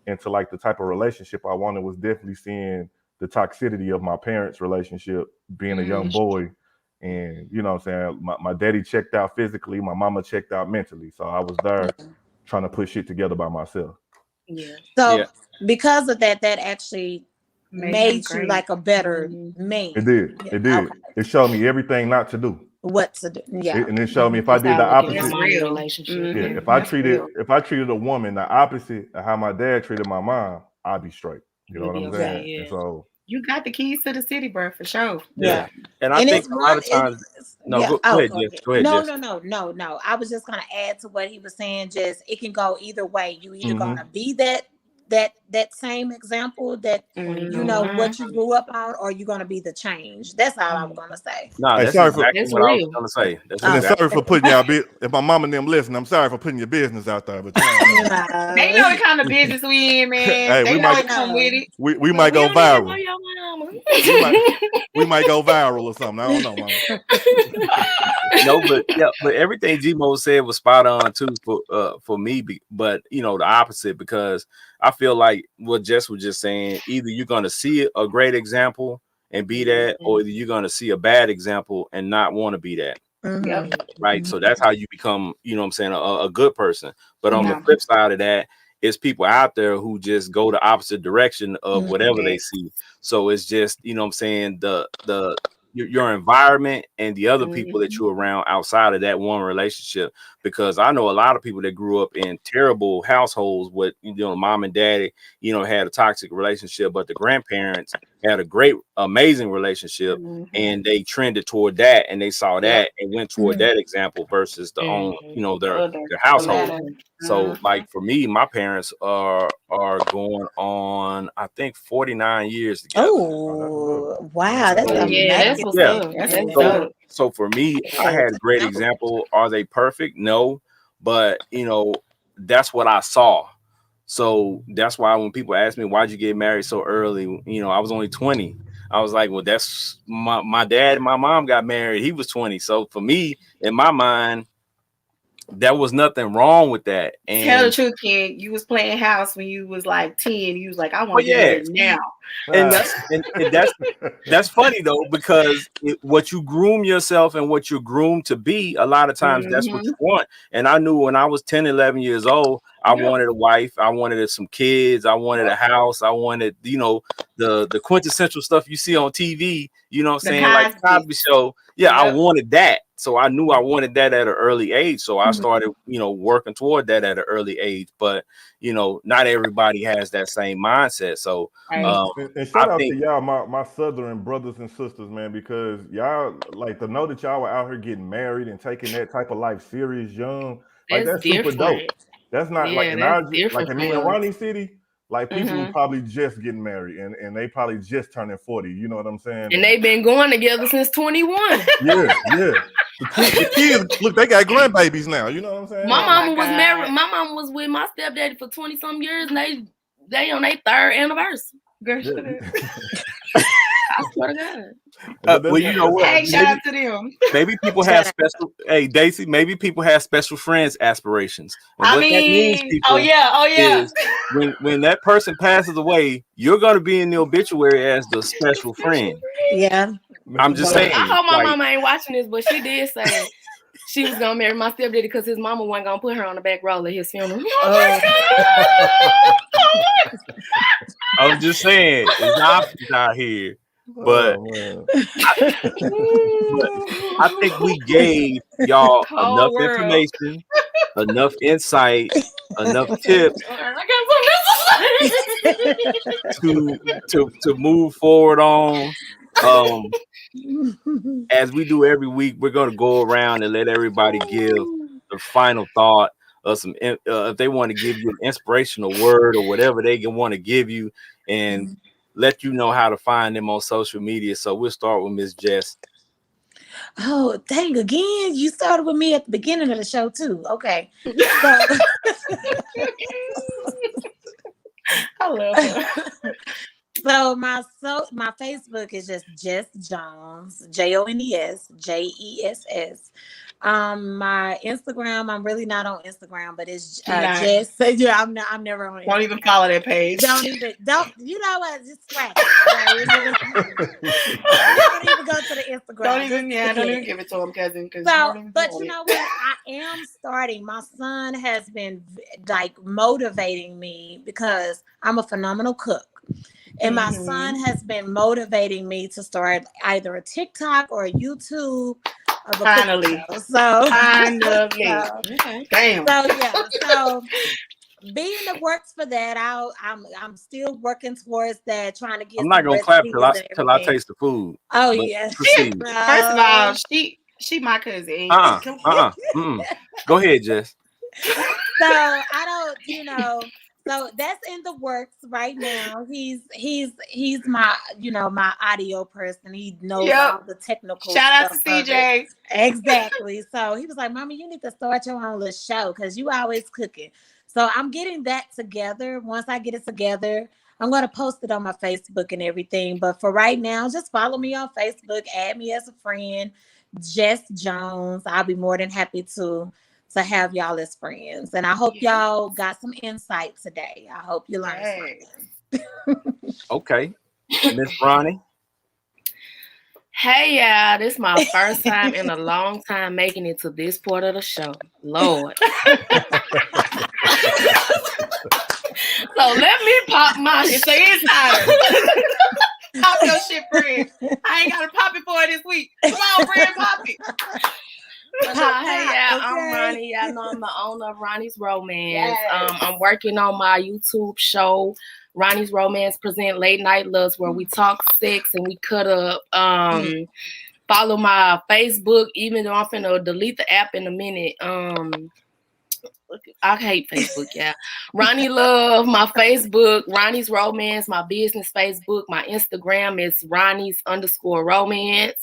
into like the type of relationship I wanted was definitely seeing the toxicity of my parents' relationship, being a young boy. And you know what I'm saying, my daddy checked out physically, my mama checked out mentally. So I was there trying to put shit together by myself. Yeah. So because of that actually made you like a better man. It did. It did. Okay. It showed me everything not to do. What to do. Yeah. And it showed me if I did the opposite. Relationship. Yeah. If I treated a woman the opposite of how my dad treated my mom, I'd be straight. You know what I'm saying? Yeah. And so you got the keys to the city, bro, for sure. Yeah. And I think a lot of times. Go ahead, Jess. Go ahead, No. I was just gonna add to what he was saying. Just it can go either way. You either gonna be that that same example that you know what you grew up on, or you're gonna be the change. That's all I'm gonna say. No, that's exactly what I was gonna say. That's and then sorry for putting y'all if my mom and them listen, I'm sorry for putting your business out there, but they know what kind of business we in, man. Hey, they know it come with it. We might go viral. we might go viral or something. I don't know, mama. No, but everything G-Mo said was spot on too for me. But you know, the opposite, because I feel like what Jess was just saying, either you're gonna see a great example and be that, or either you're gonna see a bad example and not want to be that. Right. So that's how you become, you know what I'm saying, a good person. But on the flip side of that, it's people out there who just go the opposite direction of whatever they see. So it's just, you know what I'm saying, your environment and the other people that you're around outside of that one relationship. Because I know a lot of people that grew up in terrible households with, you know, mom and daddy, you know, had a toxic relationship, but the grandparents had a great, amazing relationship, and they trended toward that, and they saw that and went toward that example versus the own, you know, their household. So like for me, my parents are going on, I think, 49 years together. Oh, wow, that's amazing. That's what's up. So for me, I had a great example. Are they perfect? No, but you know, that's what I saw. So that's why when people ask me, why'd you get married so early? You know, I was only 20. I was like, well, that's my dad and my mom got married. He was 20. So for me, in my mind, there was nothing wrong with that. And tell the truth, kid. You was playing house when you was like 10. You was like, I want to get married now. And that's funny though, because what you groom yourself and what you're groomed to be, a lot of times that's what you want. And I knew when I was 10, 11 years old, I wanted a wife, I wanted some kids, I wanted a house, I wanted, you know, the quintessential stuff you see on TV, you know what I'm saying, like Cosby Show. I wanted that. So I knew I wanted that at an early age. So I started, you know, working toward that at an early age. But, you know, not everybody has that same mindset. So and shout out to y'all, my Southern brothers and sisters, man, because y'all, like, to know that y'all were out here getting married and taking that type of life serious young, like, that's super dope. That's not like in our, like in me and Ronnie City, like people who probably just getting married and they probably just turning 40. You know what I'm saying? And they've been going together since 21. Yeah. The kids, look, they got grandbabies now. You know what I'm saying? My mama was married. My mama was with my stepdaddy for 20-some years, and they on their 3rd anniversary. Girl, I swear to God. Well, you know what? Hey, shout out to them. Maybe people have special. Hey, Daisy. Maybe people have special friends aspirations. And I mean, that means, people is when that person passes away, you're gonna be in the obituary as the special friend. Yeah, I'm just saying. I hope my mama ain't watching this, but she did say she was gonna marry my stepdaddy because his mama wasn't gonna put her on the back row at his funeral. I'm just saying, it's options out here. But I think we gave y'all enough information, enough insight, enough tips to move forward on. As we do every week, we're going to go around and let everybody give the final thought of some, if they want to give you an inspirational word or whatever they want to give you, and let you know how to find them on social media. So we'll start with Miss Jess. Oh, dang, again, you started with me at the beginning of the show too. Okay. So I love her. So my Facebook is just Jess Jones, JONES, JESS. My Instagram, I'm really not on Instagram, but it's Jess. Yeah, I'm never on. Don't even follow that page. Don't. You know what? Just scratch it. Don't even go to the Instagram. Don't even give it to him, cousin. But you know what? I am starting. My son has been like motivating me because I'm a phenomenal cook. And my son has been motivating me to start either a TikTok or a YouTube. Finally. Okay. Damn. So being the works for that, I'm still working towards that, trying to get. I'm not gonna clap till I taste the food. Oh yes. First of all, she my cousin. Go ahead, Jess. So I don't, So that's in the works right now. He's my my audio person. He knows all the technical Shout stuff. out to CJ. Exactly. So he was like, "Mommy, you need to start your own little show because you always cooking." So I'm getting that together. Once I get it together, I'm going to post it on my Facebook and everything. But for right now, just follow me on Facebook, add me as a friend, Jess Jones. I'll be more than happy to have y'all as friends. And I hope y'all got some insight today. I hope you learned something. Okay. Miss Ronnie. Hey, y'all. This is my first time in a long time making it to this part of the show. Lord. So let me pop my shit. It's an insider. Pop your shit, friend. I ain't got to pop it for it this week. Come on, friend, pop it. Hey, yeah, I'm Ronnie. Y'all know I'm the owner of Ronnie's Romance. Yes. I'm working on my YouTube show, Ronnie's Romance Present Late Night Loves, where we talk sex and we cut up. Follow my Facebook, even though I'm finna delete the app in a minute. I hate Facebook, yeah. Ronnie Love, my Facebook, Ronnie's Romance, my business Facebook, my Instagram is Ronnie's_romance.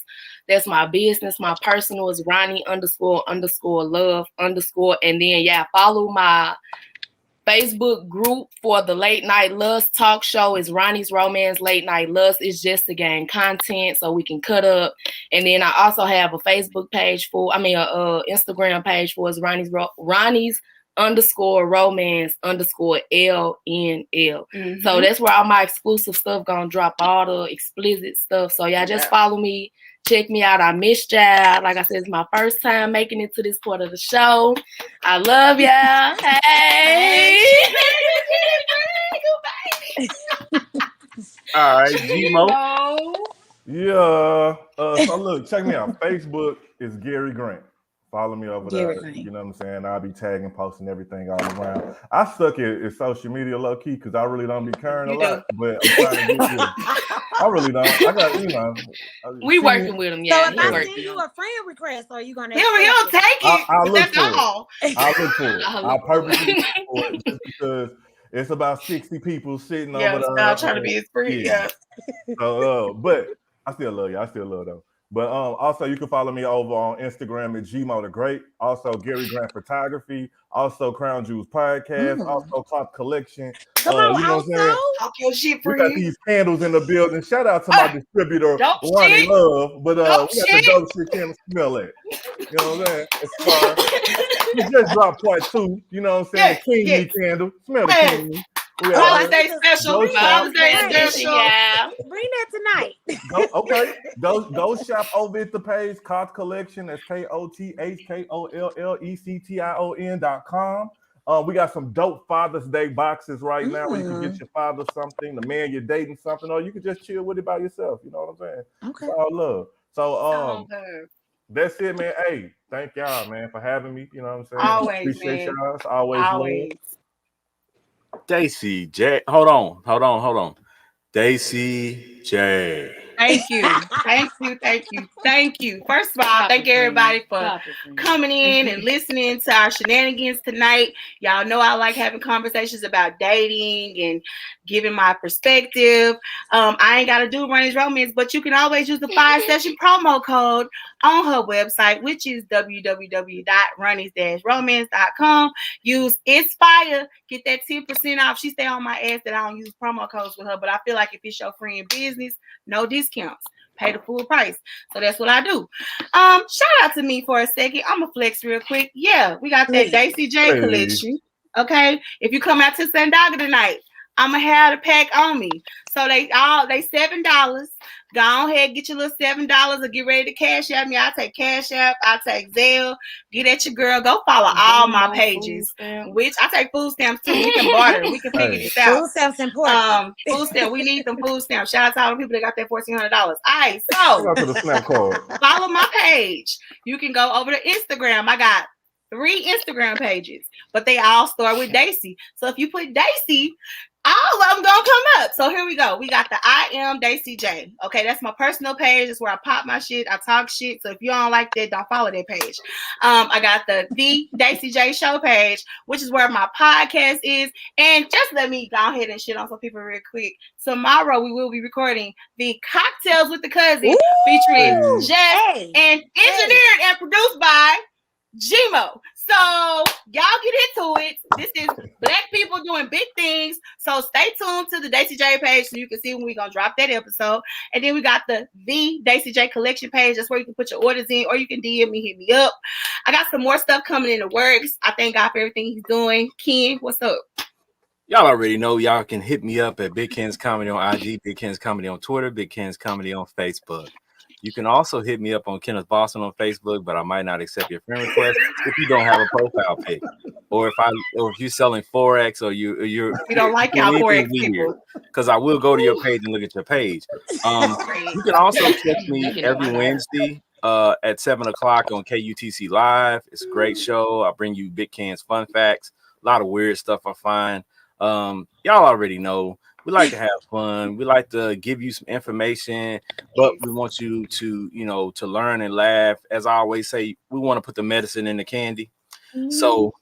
That's my business. My personal is Ronnie__love_. And then follow my Facebook group for the Late Night Lust talk show is Ronnie's Romance Late Night Lust. It's just to gain content so we can cut up. And then I also have a Facebook page Instagram page for is Ronnie's_romance_LNL. Mm-hmm. So that's where all my exclusive stuff gonna drop, all the explicit stuff. So y'all just follow me. Check me out. I missed y'all. Like I said, it's my first time making it to this part of the show. I love y'all. Hey. All right, G-Mo. Yeah. So look, check me out. Facebook is Gary Grant. Follow me over there. You know what I'm saying? I'll be tagging, posting everything all around. I suck at social media low key because I really don't be caring a lot. But I'm trying to get you. I really don't. I got we working with him, yeah. So if I send you a friend request, are you gonna? He'll take it. I'll look for it. I'll look for it. I'll purposely look for it just because it's about 60 people sitting over there. Yeah, trying to be his friend. Yeah. So, but I still love you. I still love them. But also, you can follow me over on Instagram at Gmo the Great. Also, Gary Grant Photography. Also, Crown Jewels Podcast. Also, Top Collection. Come on, you know what I'm saying? Talk your shit, we got these candles in the building. Shout out to my distributor, Ronnie Love. But we got the dope shit candle smell at. You know what I'm saying? It's fire. We just dropped part 2. You know what I'm saying? The King Me candle. Smell the King Me. Father's Day special. Father's Day special. Yeah. Bring that tonight. Go shop over at the page Koth Collection. That's KOTHKOLLECTION.com. We got some dope Father's Day boxes right now where you can get your father something, the man you're dating something, or you can just chill with it by yourself. You know what I'm saying? Okay. It's all love. So that's it, man. Hey, thank y'all, man, for having me. You know what I'm saying? Always, appreciate man. y'all. It's always love. Daisy J. Hold on. Daisy J. Thank you. First of all, thank everybody for coming in and listening to our shenanigans tonight. Y'all know I like having conversations about dating and giving my perspective. I ain't got to do Ronnie's Romance, but you can always use the 5-session promo code on her website, which is www.ronnies-romance.com. Use Inspire, get that 10% off. She stay on my ass that I don't use promo codes with her, but I feel like if it's your friend business, no discounts. Pay the full price. So that's what I do. Shout out to me for a second. I'm gonna flex real quick. Yeah, we got that Daisy J collection. Okay. If you come out to Sandaga tonight, I'm gonna have the pack on me. So they $7. Go ahead, get your little $7 or get ready to cash at me. I'll take Cash App, I'll take Zelle. Get at your girl. Go follow all my pages. Which I take food stamps too. We can barter. We can figure this out. Food stamps important. Food stamp. We need them food stamps. Shout out to all the people that got that $1,400. All right, so to the snap card. Follow my page. You can go over to Instagram. I got 3 Instagram pages, but they all start with Daisy. So if you put Daisy, All of them gonna come up. So here we go. We got the I Am Daisy J. Okay, that's my personal page. It's where I pop my shit. I talk shit. So if you don't like that, don't follow that page. I got the Daisy J Show page, which is where my podcast is. And just let me go ahead and shit on some people real quick. Tomorrow we will be recording the Cocktails with the Cousins, featuring Jeff and engineered and produced by Gmo. So y'all get into it. This is Black people doing big things. So stay tuned to the Daisy J page so you can see when we're gonna drop that episode. And then we got the Daisy J collection page. That's where you can put your orders in, or you can DM me, hit me up. I got some more stuff coming in the works. I thank God for everything he's doing. Ken, what's up? Y'all already know. Y'all can hit me up at Big Ken's Comedy on IG, Big Ken's Comedy on Twitter, Big Ken's Comedy on Facebook. You can also hit me up on Kenneth Boston on Facebook, but I might not accept your friend request if you don't have a profile pic, or if you're selling Forex, or you don't like how Forex people. Because I will go to your page and look at your page. You can also catch me every Wednesday at 7:00 on KUTC Live. It's a great show. I bring you Big Ken's fun facts, a lot of weird stuff I find. Y'all already know. We like to have fun. We like to give you some information, but we want you to, to learn and laugh. As I always say, we want to put the medicine in the candy. So,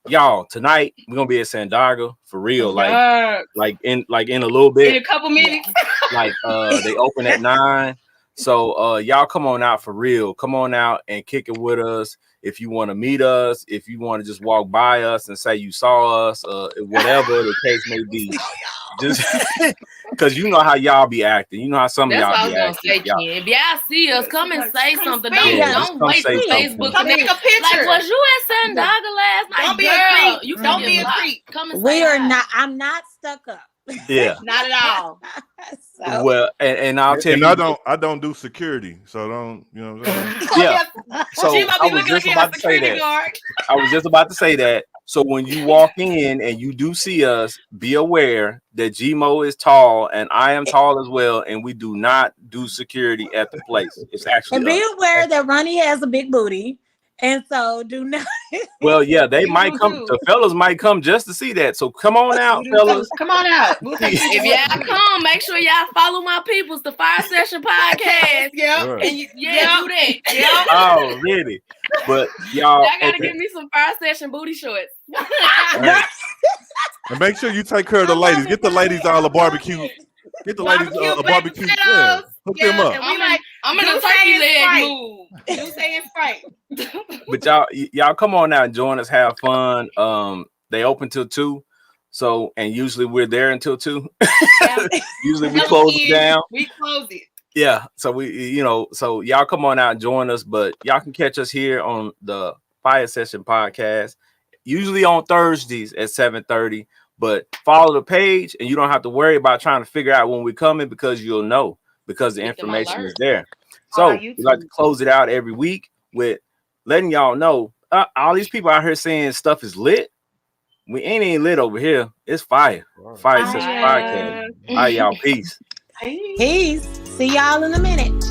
y'all, tonight we're gonna be at Sandaga for real, like in a little bit, in a couple minutes. Like they open at 9. So y'all come on out for real. Come on out and kick it with us. If you want to meet us, if you want to just walk by us and say you saw us, whatever the case may be, just because you know how y'all be acting. You know how some of y'all be acting. If y'all see us, come and say something. Don't wait for Facebook. Come take a picture. Like, was you at Sandaga last night? Don't be a creep. Don't be a creep. Come and say we are not. I'm not stuck up. Yeah, not at all. So. Well, and I'll tell you, I don't do security, so don't, you know what I'm saying? Yeah. So I was just about to say that. I was just about to say that. So when you walk in and you do see us, be aware that Gmo is tall and I am tall as well, and we do not do security at the place. It's actually and be aware that Ronnie has a big booty. And so do not. Well, yeah, they might come. The fellas might come just to see that. So come on out, fellas. Come on out. If y'all come, make sure y'all follow my peoples, the Fire Session Podcast. Yeah. Right. And do that. Yeah. Oh, really? But y'all gotta give me some Fire Session booty shorts. Right. And make sure you take care of the ladies. Get the ladies all a barbecue. Get the ladies a barbecue. Yeah. Hook them up. I'm in a turkey leg mood. You say it's right. But y'all come on out and join us, have fun. They open till 2. So, and usually we're there until 2. Usually we close it down. We close it. Yeah. So so y'all come on out and join us, but y'all can catch us here on the Fire Session Podcast, usually on Thursdays at 7:30. But follow the page and you don't have to worry about trying to figure out when we're coming, because you'll know, because the information is there. So we like to close it out every week with letting y'all know all these people out here saying stuff is lit. We ain't lit over here. It's fire. Fire Session Podcast. All right, y'all. Peace. Peace. See y'all in a minute.